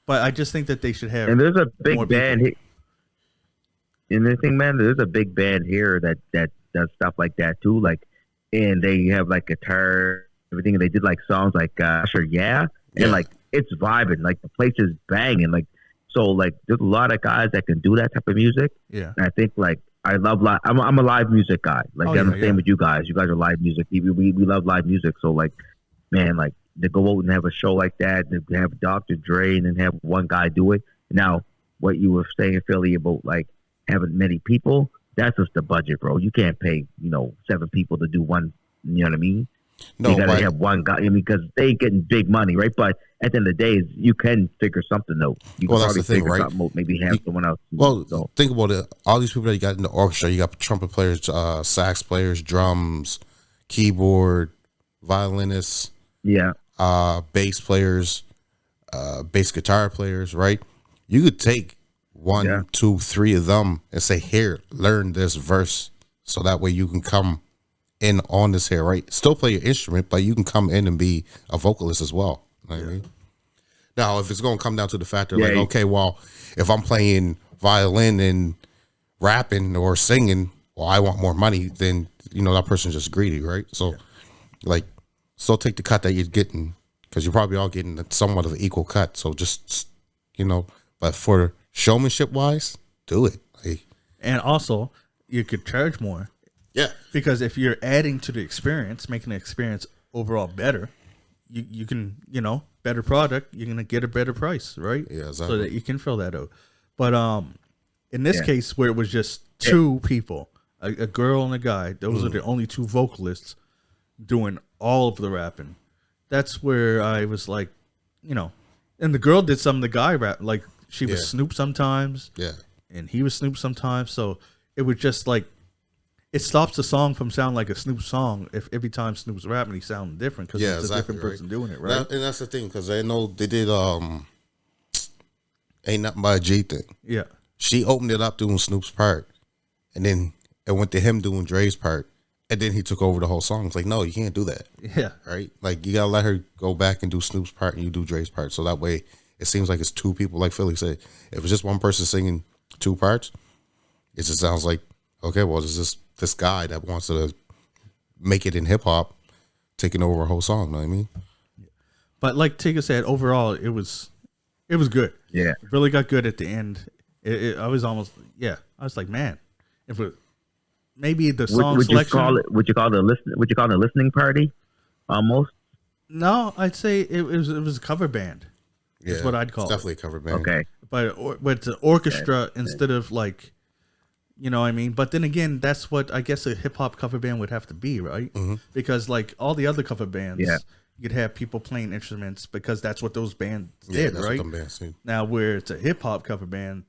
but I just think that they should have. And there's a big band here. And the thing, man, there's a big band here that does stuff like that too. Like, and they have like guitar, everything, and they did like songs like Sure and like it's vibing, like the place is banging, like so like there's a lot of guys that can do that type of music. Yeah, and I think like I love live. I'm a live music guy. Like I'm the same with you guys. You guys are live music. We love live music. So like, man, like to go out and have a show like that, to have Dr. Dre and then have one guy do it. Now, what you were saying, Philly, about like having many people, that's just the budget, bro. You can't pay 7 people to do one. You know what I mean? No, you gotta have one guy. I mean, because they getting big money, right? But at the end of the day, you can figure something out. You can that's the thing, right? Out, maybe have someone else. Think about it. All these people that you got in the orchestra, you got trumpet players, sax players, drums, keyboard, violinists, bass players, bass guitar players, right? You could take 1, 2, 3 of them and say, "Here, learn this verse," so that way you can come in on this here, right? Still play your instrument, but you can come in and be a vocalist as well. You know what I mean? Now, if it's going to come down to the fact that, like, okay, well, if I'm playing violin and rapping or singing, well, I want more money, then, that person's just greedy, right? So, like, still take the cut that you're getting, because you're probably all getting somewhat of an equal cut. So just, but for showmanship-wise, do it. Like, and also, you could charge more. Yeah. Because if you're adding to the experience, making the experience overall better, you can, better product, you're going to get a better price, right? Yeah, exactly. So that you can fill that out. But in this case, where it was just 2 people, a girl and a guy, those are the only 2 vocalists doing all of the rapping. That's where I was like, and the girl did some of the guy rap, like she was Snoop sometimes. Yeah. And he was Snoop sometimes. So it was just like, it stops the song from sounding like a Snoop song if every time Snoop's rapping, he sounds different because it's a different person doing it, right? And that's the thing, because I know they did Ain't Nothing But a G thing. Yeah. She opened it up doing Snoop's part, and then it went to him doing Dre's part, and then he took over the whole song. It's like, no, you can't do that. Yeah. Right? Like, you got to let her go back and do Snoop's part, and you do Dre's part. So that way, it seems like it's 2 people, like Philly said. If it's just one person singing 2 parts, it just sounds like, okay, well, this is this guy that wants to make it in hip hop taking over a whole song. You know what I mean? But like Tigger said, overall it was good. Yeah, it really got good at the end. I was almost I was like, man, if it maybe the song selection. Would you call the listening party? Almost. No, I'd say it was a cover band. Yeah, that's what I'd call it. Definitely a cover band. Okay, but it's an orchestra instead of like. You know what I mean? But then again, that's what I guess a hip hop cover band would have to be, right? Mm-hmm. Because like all the other cover bands, you'd have people playing instruments because that's what those bands did, right? Now, where it's a hip hop cover band,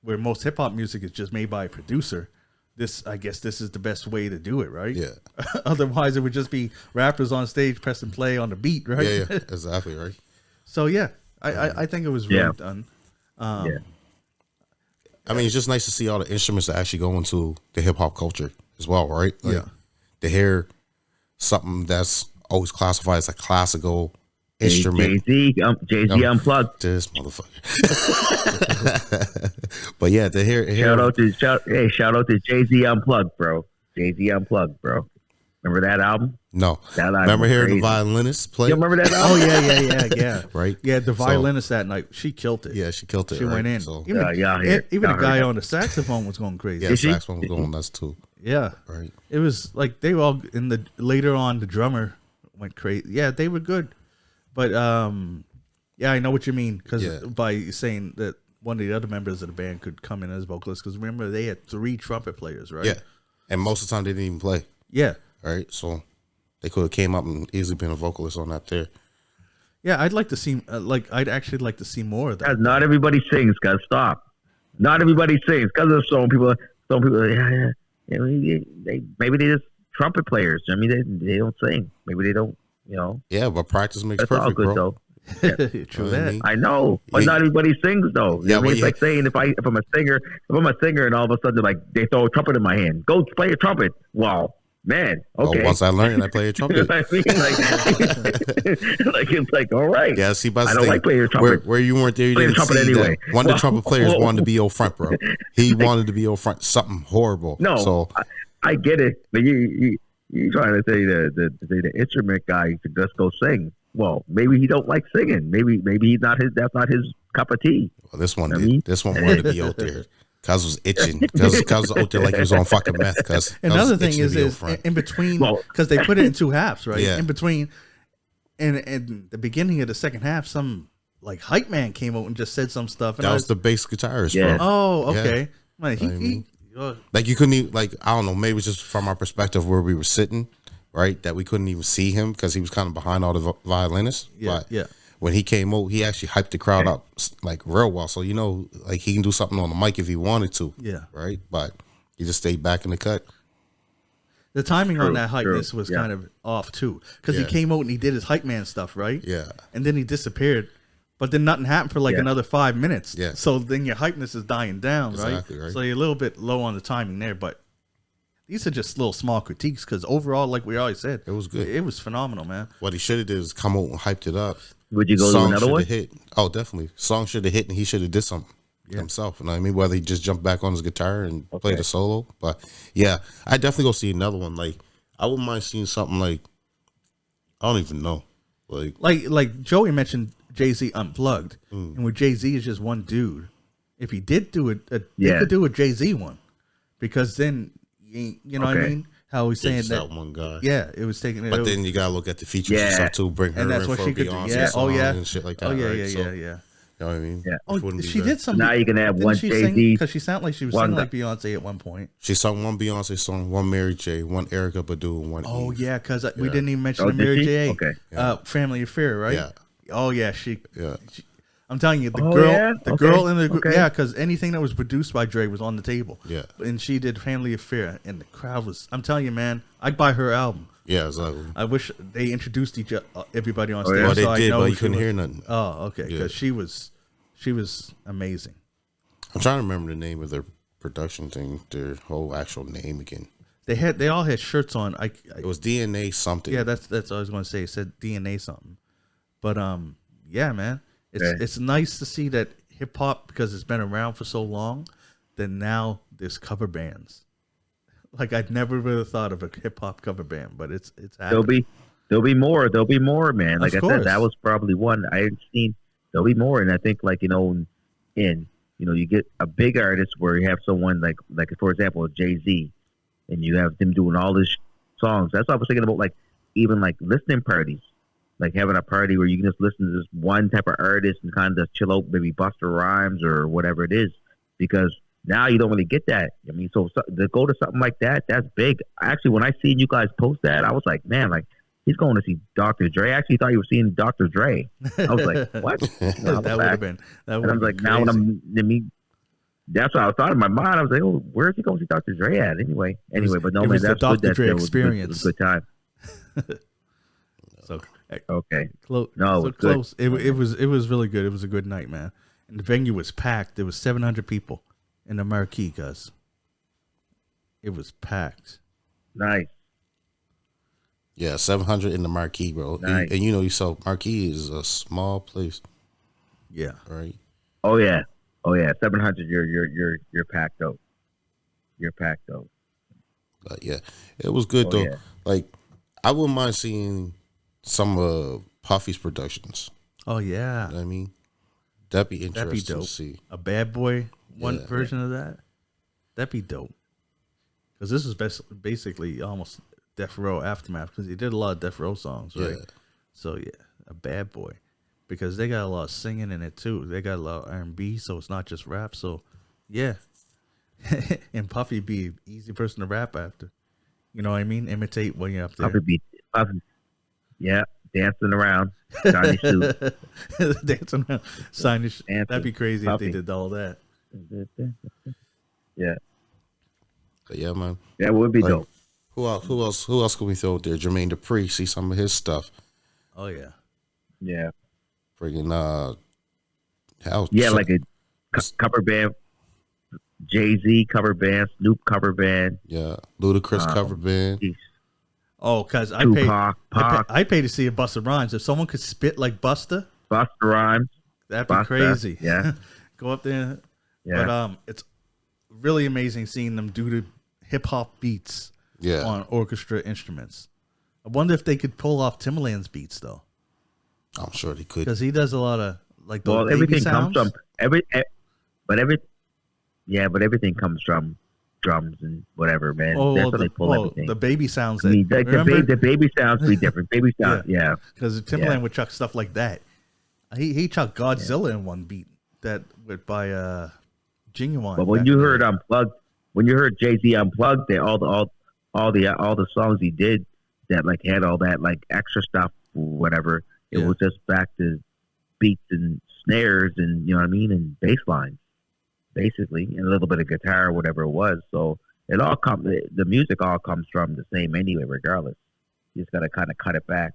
where most hip hop music is just made by a producer, I guess this is the best way to do it, right? Yeah. Otherwise, it would just be rappers on stage pressing play on the beat, right? Yeah, exactly, right. So yeah, I think it was really done. Yeah. I mean, it's just nice to see all the instruments that actually go into the hip hop culture as well, right? Like, Yeah. to hear something that's always classified as a classical instrument. Jay-Z unplugged. This motherfucker. But yeah, to hear Shout out to Jay-Z unplugged, bro. Jay-Z unplugged, bro. Remember that album? No. That album Remember was hearing crazy. the violinist play? You remember that album? Oh yeah. Right? Yeah, the violinist that night, she killed it. Yeah, she killed it. She right? went in. So, Even the guy on the saxophone was going crazy. yeah, saxophone was going nuts too. Yeah. Right. It was like they were all later on the drummer went crazy. Yeah, they were good. But yeah, I know what you mean because by saying that one of the other members of the band could come in as vocalist, because remember they had 3 trumpet players, right? Yeah. And most of the time they didn't even play. Yeah. Right? So they could have came up and easily been a vocalist on that there. Yeah, I'd like to see I'd actually like to see more of that. Guys, not everybody sings, guys. Stop. Not everybody sings because of some people. Yeah. Maybe they just trumpet players. I mean, they don't sing. Maybe they don't. Yeah, but practice makes That's perfect, all good bro. though. True that. I know, but not everybody sings though. Yeah, I mean, it's like saying if I'm a singer, and all of a sudden like they throw a trumpet in my hand, go play a trumpet. Wow, man. Okay. Well, once I learned, I play a trumpet. You know what I mean? Like it's like all right. Yeah, see, but I don't like playing trumpet. Where you weren't there, you didn't trumpet see anyway. that one of the trumpet players wanted to be your front, bro. He wanted to be your front, something horrible. No, so I get it, but you trying to say the instrument guy should just go sing. Well, maybe he don't like singing. Maybe he's not his. That's not his cup of tea. Well, this one did. This one wanted to be out there. Cuz was itching. Cuz was out there like he was on fucking meth. Cuz another thing is in between, because they put it in 2 halves, right? Yeah. In between, and the beginning of the second half, some like hype man came out and just said some stuff. And that was the bass guitarist, Yeah. bro. Oh, okay. Yeah. Man, Like you couldn't even, like, I don't know, maybe it's just from our perspective where we were sitting, right, that we couldn't even see him because he was kind of behind all the violinists. Yeah, but when he came out, he actually hyped the crowd up like real well. So like he can do something on the mic if he wanted to. Yeah. Right. But he just stayed back in the cut. The timing on that hypeness was kind of off too, because he came out and he did his hype man stuff, right? Yeah. And then he disappeared, but then nothing happened for like another 5 minutes. Yeah. So then your hypeness is dying down, Exactly, right? right. So you're a little bit low on the timing there, but these are just little small critiques because overall, like we always said, It was good. It was phenomenal, man. What he should have did is come out and hyped it up. Would you go to another one? Hit. Oh, definitely. Song should have hit and he should have did something himself. You know what I mean? Whether he just jumped back on his guitar and played a solo. But yeah, I definitely go see another one. Like, I wouldn't mind seeing something like, I don't even know. Like Joey mentioned Jay-Z Unplugged, and where Jay-Z is just one dude. If he did do it, they could do a Jay-Z one, because then you know what I mean. How he's saying that one guy. Yeah, it was taking it. But then you gotta look at the features and stuff too. Bring her and that's in what for she a could do. Beyonce song and shit like that. Oh yeah, right? yeah. You know what I mean? Yeah. Oh, she did something. Now you can have one Jay-Z. Because she sounded like she was singing like Beyonce at one point. She sung one Beyonce song, one Mary J, one Erykah Badu, and one Oh Eve. yeah, because we didn't even mention the Mary J. Okay. Family Affair, right? Yeah. Oh yeah, she I'm telling you, the Oh, girl in the group, because anything that was produced by Dre was on the table. Yeah. And she did Family Affair, and the crowd was. I'm telling you, man, I'd buy her album. Yeah, exactly. I wish they introduced everybody on stage. Well, they so did, I know but you couldn't hear nothing. Oh, okay, because she was amazing. I'm trying to remember the name of their production thing, their whole actual name again. They all had shirts on. It was DNA something. Yeah, that's what I was going to say. It said DNA something. But yeah, man, it's nice to see that hip hop, because it's been around for so long, that now there's cover bands. Like I'd never really thought of a hip hop cover band, but it's happening. There'll be more, man. Like Of I said, course. that was probably one I hadn't seen. There'll be more, and I think like you get a big artist where you have someone like for example Jay-Z, and you have them doing all these songs. That's what I was thinking about, like even like listening parties, like having a party where you can just listen to this one type of artist and kind of chill out, maybe Busta Rhymes or whatever it is, because now you don't really get that. I mean, so to go to something like that, that's big. Actually, when I seen you guys post that, I was like, man, like he's going to see Dr. Dre. I actually thought you were seeing Dr. Dre. I was like, what? That would have been. And I was like, now when That's what I thought in my mind. I was like, oh, where's he going to see Dr. Dre at anyway? But no, it man, was the that's good. Dr. Dre That was experience. a good time. So Okay. close. No, it was close. good. It was really good. It was a good night, man. And the venue was packed. There was 700 people in the marquee, guys. It was packed. Nice. Yeah, 700 in the marquee, bro. Nice. And you know yourself, marquee is a small place. Yeah. Right. Oh yeah. 700. You're packed out. You're packed out. But yeah, it was good though. Yeah. Like, I wouldn't mind seeing some of Puffy's productions. Oh yeah. You know what I mean, that'd be interesting that'd be dope. To see a Bad Boy version of that. That'd be dope. Because this is basically almost Death Row aftermath. Because he did a lot of Death Row songs, right? Yeah. So yeah, a Bad Boy. Because they got a lot of singing in it too. They got a lot of R&B, so it's not just rap. So yeah. And Puffy be an easy person to rap after. You know what I mean? Imitate when you're up there. Puffy. Yeah, dancing around. Shiny suit. Dancing around. Signage. That'd be crazy Puffy. If they did all that. Yeah. But yeah, man. That would be dope. Who else can we throw out there? Jermaine Dupri, see some of his stuff. Oh yeah. Yeah. Friggin' like a cover band. Jay-Z cover band, Snoop cover band. Yeah. Ludacris cover band. Geez. Oh, because I pay to see a Busta Rhymes. If someone could spit like Busta Rhymes, that'd be crazy. Yeah. Go up there. Yeah. But it's really amazing seeing them do the hip hop beats on orchestra instruments. I wonder if they could pull off Timbaland's beats though. I'm sure they could. Because he does a lot of like those baby everything sounds. Comes from but everything comes from drums and whatever, man. That's how they pull everything. The baby sounds. The baby sounds be different. Baby sounds, yeah. Because Timbaland would chuck stuff like that. He chucked Godzilla in one beat that by Genuine. But when you heard Unplugged, when you heard Jay-Z Unplugged, all the songs he did that like had all that like extra stuff or whatever, it was just back to beats and snares and you know what I mean and bass lines. Basically, and a little bit of guitar or whatever it was. So the music all comes from the same anyway, regardless. You just got to kind of cut it back.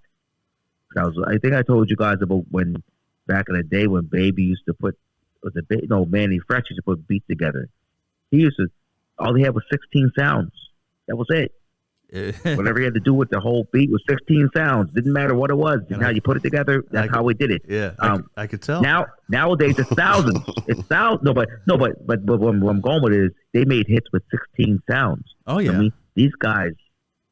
I think I told you guys about when back in the day when Baby used to put Manny Fresh used to put beats together. All he had was 16 sounds. That was it. Whatever he had to do with the whole beat was 16 sounds. Didn't matter what it was. And how you put it together, that's how we did it. Yeah, I could tell. Nowadays it's thousands. It's thousands. But what I'm going with is they made hits with 16 sounds. Oh yeah. I mean, these guys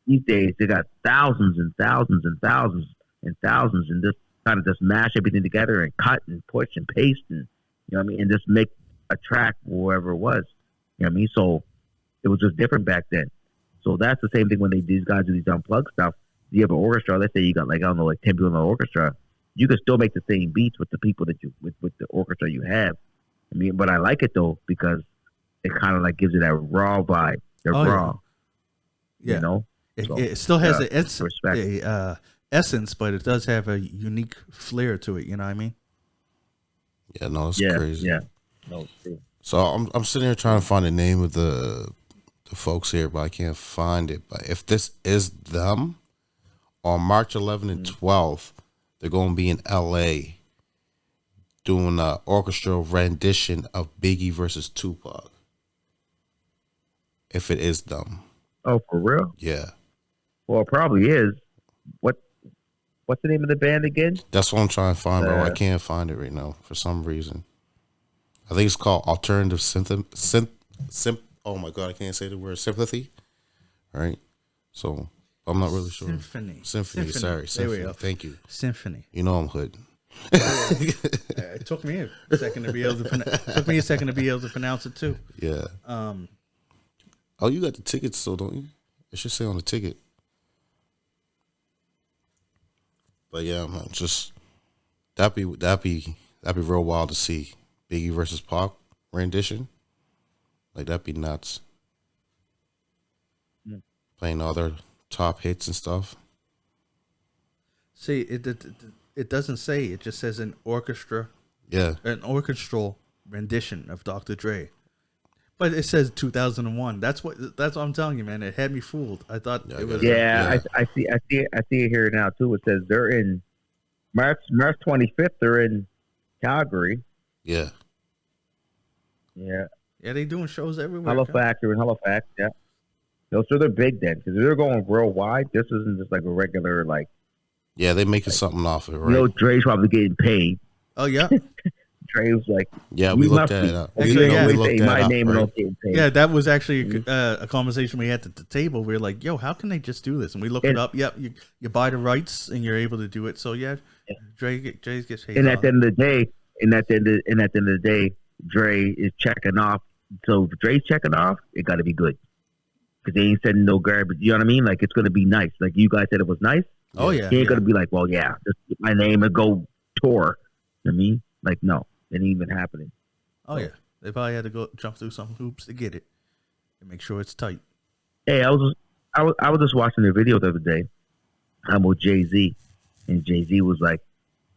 these days they got thousands and thousands and thousands and thousands, and just kind of just mash everything together and cut and push and paste and you know what I mean, and just make a track wherever it was. You know what I mean? So it was just different back then. So that's the same thing when these guys do these unplugged stuff. You have an orchestra. Let's say you got like 10 people in the orchestra. You can still make the same beats with the people that you with the orchestra you have. I mean, but I like it though because it kind of like gives you that raw vibe. They're raw. Yeah. You know, it still has a essence, but it does have a unique flair to it. You know what I mean? Yeah, no, it's crazy. Yeah, no, it's true. So I'm sitting here trying to find the name of the folks here, but I can't find it. But if this is them, on March 11th and 12th, they're going to be in L.A. doing an orchestral rendition of Biggie versus Tupac. If it is them. Oh, for real? Yeah. Well, it probably is. What's the name of the band again? That's what I'm trying to find, bro. I can't find it right now for some reason. I think it's called Alternative oh my God, I can't say the word sympathy. Right? So I'm not really sure. Symphony. Sorry. Symphony. Thank you. Symphony. You know I'm hood. It took me a second to be able to pronounce it too. Yeah. Oh, you got the tickets, so don't you? It should say on the ticket. But yeah, man, just that'd be real wild to see Biggie versus Pac rendition. Like that'd be nuts. Yeah. Playing all their top hits and stuff. See, it doesn't say. It just says an orchestra. Yeah. An orchestral rendition of Dr. Dre. But it says 2001. That's what I'm telling you, man. It had me fooled. I thought it was. Yeah, I see it here now too. It says they're in March 25th. They're in Calgary. Yeah. Yeah. Yeah, they doing shows everywhere. Halifax. They're in Halifax. Yeah. So they're big then, because they're going worldwide. This isn't just like a regular like. Yeah, they making something off it, right? You know, Dre's probably getting paid. Oh yeah. Dre was like, yeah, we looked at it up. Actually, yeah, we looked my name and don't get paid. Yeah, that was actually a conversation we had at the table. We were like, "Yo, how can they just do this?" And we looked it up. Yep, you buy the rights and you're able to do it. So yeah, Dre gets paid. And at the end of the day, Dre is checking off. So if Dre's checking off, it got to be good, because they ain't sending no garbage. You know what I mean? Like, it's gonna be nice. Like you guys said, it was nice. Oh yeah, he ain't gonna be like, well, yeah, just get my name and go tour. You know what I mean? Like, no, it ain't even happening. Oh yeah, they probably had to go jump through some hoops to get it and make sure it's tight. Hey, I was just watching the video the other day. I'm with Jay-Z, and Jay-Z was like,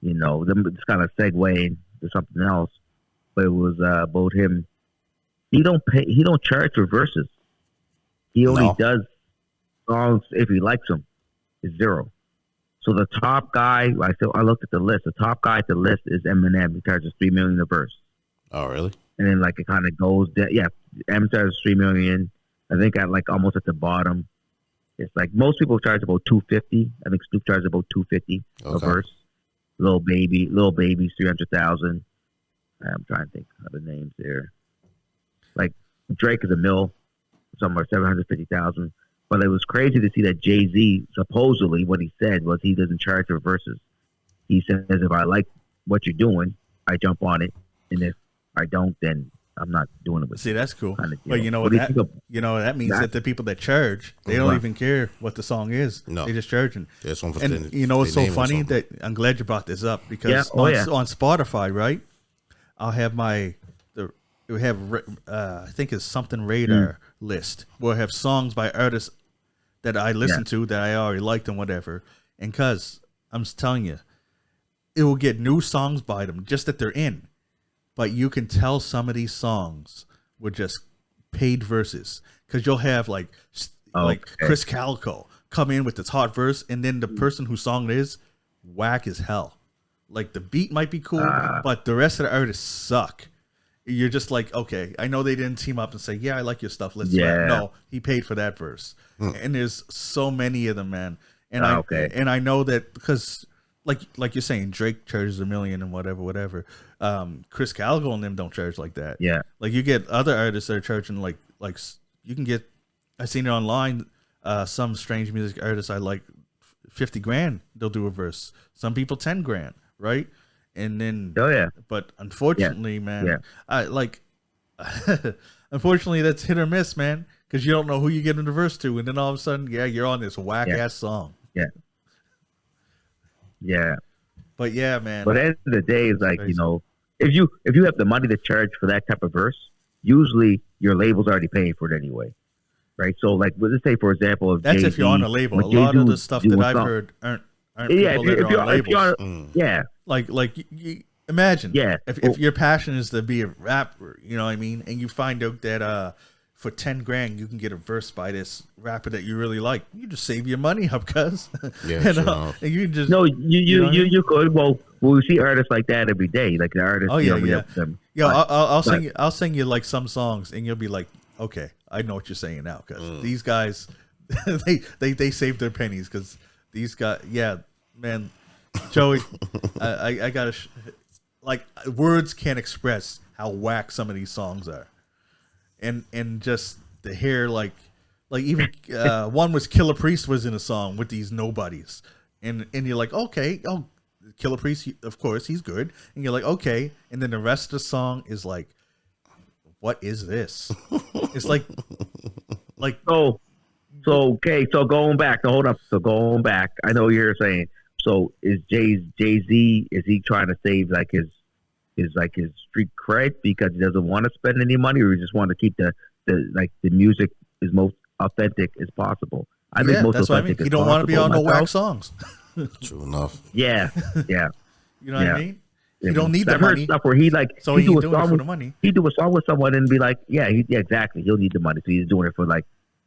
you know, it's kind of segueing to something else, but it was about him. He don't charge for verses. He only does songs if he likes them. It's zero. So the top guy, I looked at the list. The top guy at the list is Eminem. He charges $3 million a verse. Oh, really? And then like it kind of goes down. Yeah, Eminem charges $3 million. I think at like almost at the bottom, it's like most people charge about $250. I think Snoop charges about $250 a verse. Little Baby's $300,000. I'm trying to think of the names there. Like Drake is a mill, somewhere $750,000. But it was crazy to see that Jay-Z, supposedly what he said was he doesn't charge for verses. He says, if I like what you're doing, I jump on it, and if I don't, then I'm not doing it with you. See, that's cool. Kind of but you know what that means that the people that charge, they don't even care what the song is. No. They're just charging. And you know, it's so funny that I'm glad you brought this up, because on Spotify, right? I'll have I think it's something radar list where I have songs by artists that I listen to that I already liked and whatever. And cause I'm just telling you, it will get new songs by them just that they're in. But you can tell some of these songs were just paid verses, because you'll have like Chris Calico come in with this hot verse, and then the person whose song it is whack as hell. Like the beat might be cool, but the rest of the artists suck. You're just like, okay, I know they didn't team up and say, yeah, I like your stuff. Let's no, he paid for that verse. And there's so many of them, man. And I know that because like you're saying, Drake charges $1 million and whatever. Chris Calico and them don't charge like that. Yeah. Like you get other artists that are charging like you can get, I seen it online, some strange music artists I like, 50 grand, they'll do a verse. Some people 10 grand, right? And then, but unfortunately, man, I like, unfortunately, that's hit or miss, man, because you don't know who you get in the verse to, and then all of a sudden, you're on this whack ass song. Yeah. But yeah, man. But at the end of the day, it's like, you know, if you have the money to charge for that type of verse, usually your label's already paying for it anyway, right? So, like, let's say for example, if that's if you're on a label. A lot of the stuff that I've heard aren't people that are on labels. Like imagine, if your passion is to be a rapper, you know what I mean, and you find out that for 10 grand you can get a verse by this rapper that you really like, you just save your money up, cuz. And you just you could. Well, we see artists like that every day, like the artists. Them. I'll sing you like some songs, and you'll be like, okay, I know what you're saying now, because these guys, they save their pennies, because these guys, man. Joey, I gotta words can't express how whack some of these songs are, and just to hear like even one was Killer Priest was in a song with these nobodies, and you're like, okay, Killer Priest, of course he's good, and you're like, okay, and then the rest of the song is like, what is this? It's like so okay, so going back, going back, I know you're saying. So is Jay-Z, is he trying to save like his street cred because he doesn't want to spend any money, or he just want to keep the music as most authentic as possible? I think most that's authentic. What I mean. He don't want to be on no whack songs. True enough. Yeah. You know what I mean? You don't need the I've heard money. stuff where he like So he he's do a doing it song for with, the money. he do a song with someone and be like, yeah, exactly. He'll need the money, so he's doing it for like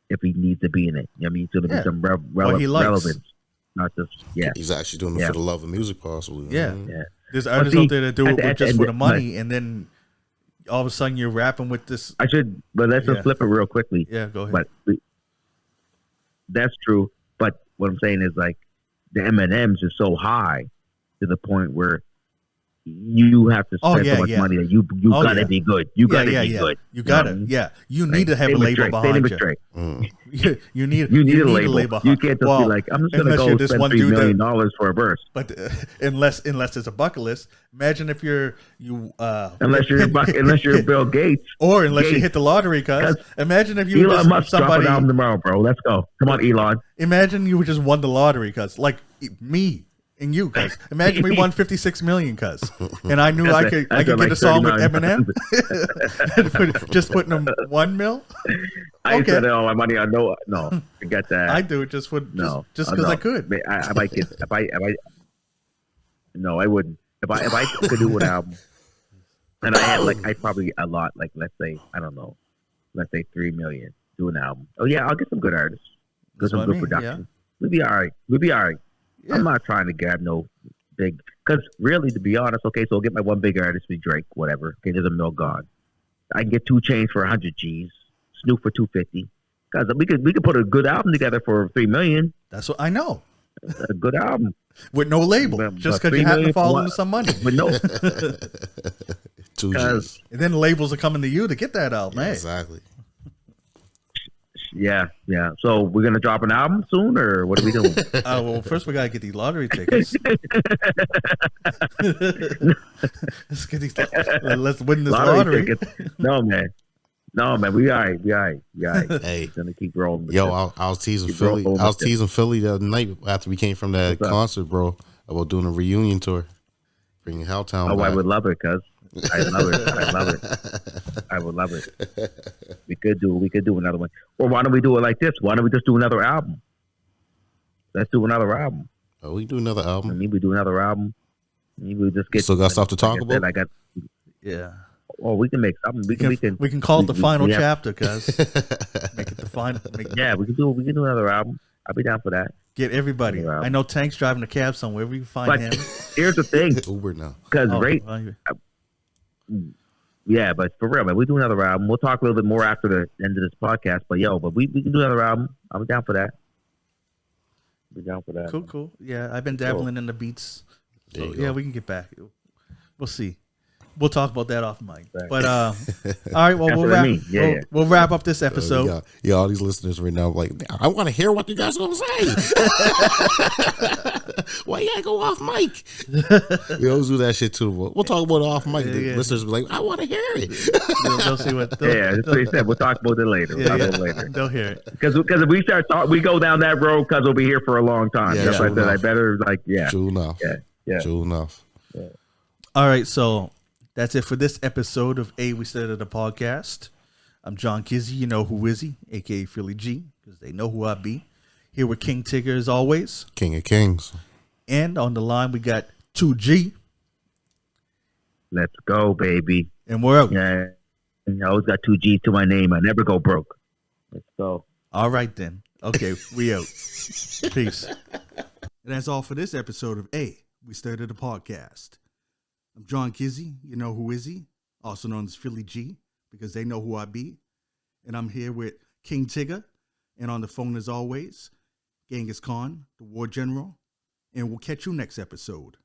if he needs to be in it. You know what I mean, it's gonna be some What he likes. relevance, not just He's actually doing it for the love of music, possibly. Yeah. Yeah. There's artists out there that do it just for the money, and then all of a sudden you're rapping with this. But let's just flip it real quickly. Yeah, go ahead. But that's true. But what I'm saying is like the M&Ms is so high to the point where you have to spend so much money that you gotta be good. You gotta be good. You gotta, You need to have a label behind you. You need a label. You can't just be like, I'm just gonna go spend $3 million for a verse. But unless it's a bucket list, imagine if unless you're Bill Gates, or unless you hit the lottery. Cause imagine if you Elon Musk drop an album tomorrow, bro. Let's go. Come on, Elon. Imagine you just won the lottery, cuz me. And you, cuz imagine we won 56 million, cuz, and I knew I could get a song with Eminem, just putting them 1 mil. I ain't spending all my money on no, forget that. I do it just because I could. I might get no, I wouldn't. If I could do an album, and I had I probably a lot, like let's say 3 million, do an album. Oh yeah, I'll get some good artists, get some good production. We'll be all right. Yeah. I'm not trying to grab no big, because really, to be honest, okay, so I'll get my one big artist, be Drake, whatever. Okay, there's a mill gone. I can get 2 Chainz for 100 G's, Snoop for 250. Because we could put a good album together for 3 million. That's what I know. A good album with no label, just because you happen to fall into some money. With no, 2 G's. And then the labels are coming to you to get that album. Yeah, exactly. Yeah. So we're gonna drop an album soon, or what are we doing? Well, first we gotta get these lottery tickets. Let's win this lottery. No man, we all right. Hey, gonna keep rolling. Yo, I was teasing Philly. I was teasing Philly the other night after we came from that concert, bro, about doing a reunion tour, bringing Helltown. Oh, back. I would love it, cuz. I would love it. We could do another one. Or why don't we do it like this? Why don't we just do another album? Let's do another album. Oh, we do another album. Maybe we do another album. Maybe we just get. Still got stuff to talk about. Yeah. Oh, we can make something. We can call it the final chapter, cuz. Make it the final. Yeah, we can do another album. I'll be down for that. Get everybody. I know Tank's driving a cab somewhere. We can find him. Here's the thing. Uber now. Because yeah, but for real, man, we do another album. We'll talk a little bit more after the end of this podcast. But we can do another album. I'm down for that. Cool. Yeah, I've been dabbling in the beats. So yeah, we can get back. We'll see. We'll talk about that off mic. But all right, well we'll wrap up this episode. All these listeners right now like, I want to hear what you guys gonna say. Why you gotta go off mic? We always do that shit too. We'll talk about it off mic. The listeners be like, I want to hear it. They'll see what. That's what he said. We'll talk about it later. They'll hear it. Because if we start talking, we go down that road because we'll be here for a long time. Yeah, that's why I said I better True enough. Yeah. True enough. Yeah. All right, so that's it for this episode of We Started the Podcast. I'm John Kizzy. You know who is he, a.k.a. Philly G, because they know who I be. Here with King Tigger as always. King of Kings. And on the line, we got 2G. Let's go, baby. And we're out. Yeah. I always got 2G to my name. I never go broke. Let's go. All right, then. Okay, we out. Peace. And that's all for this episode of We Started the Podcast. I'm John Kizzy. You know who is he? Also known as Philly G, because they know who I be. And I'm here with King Tigger. And on the phone as always, Genghis Khan, the War General. And we'll catch you next episode.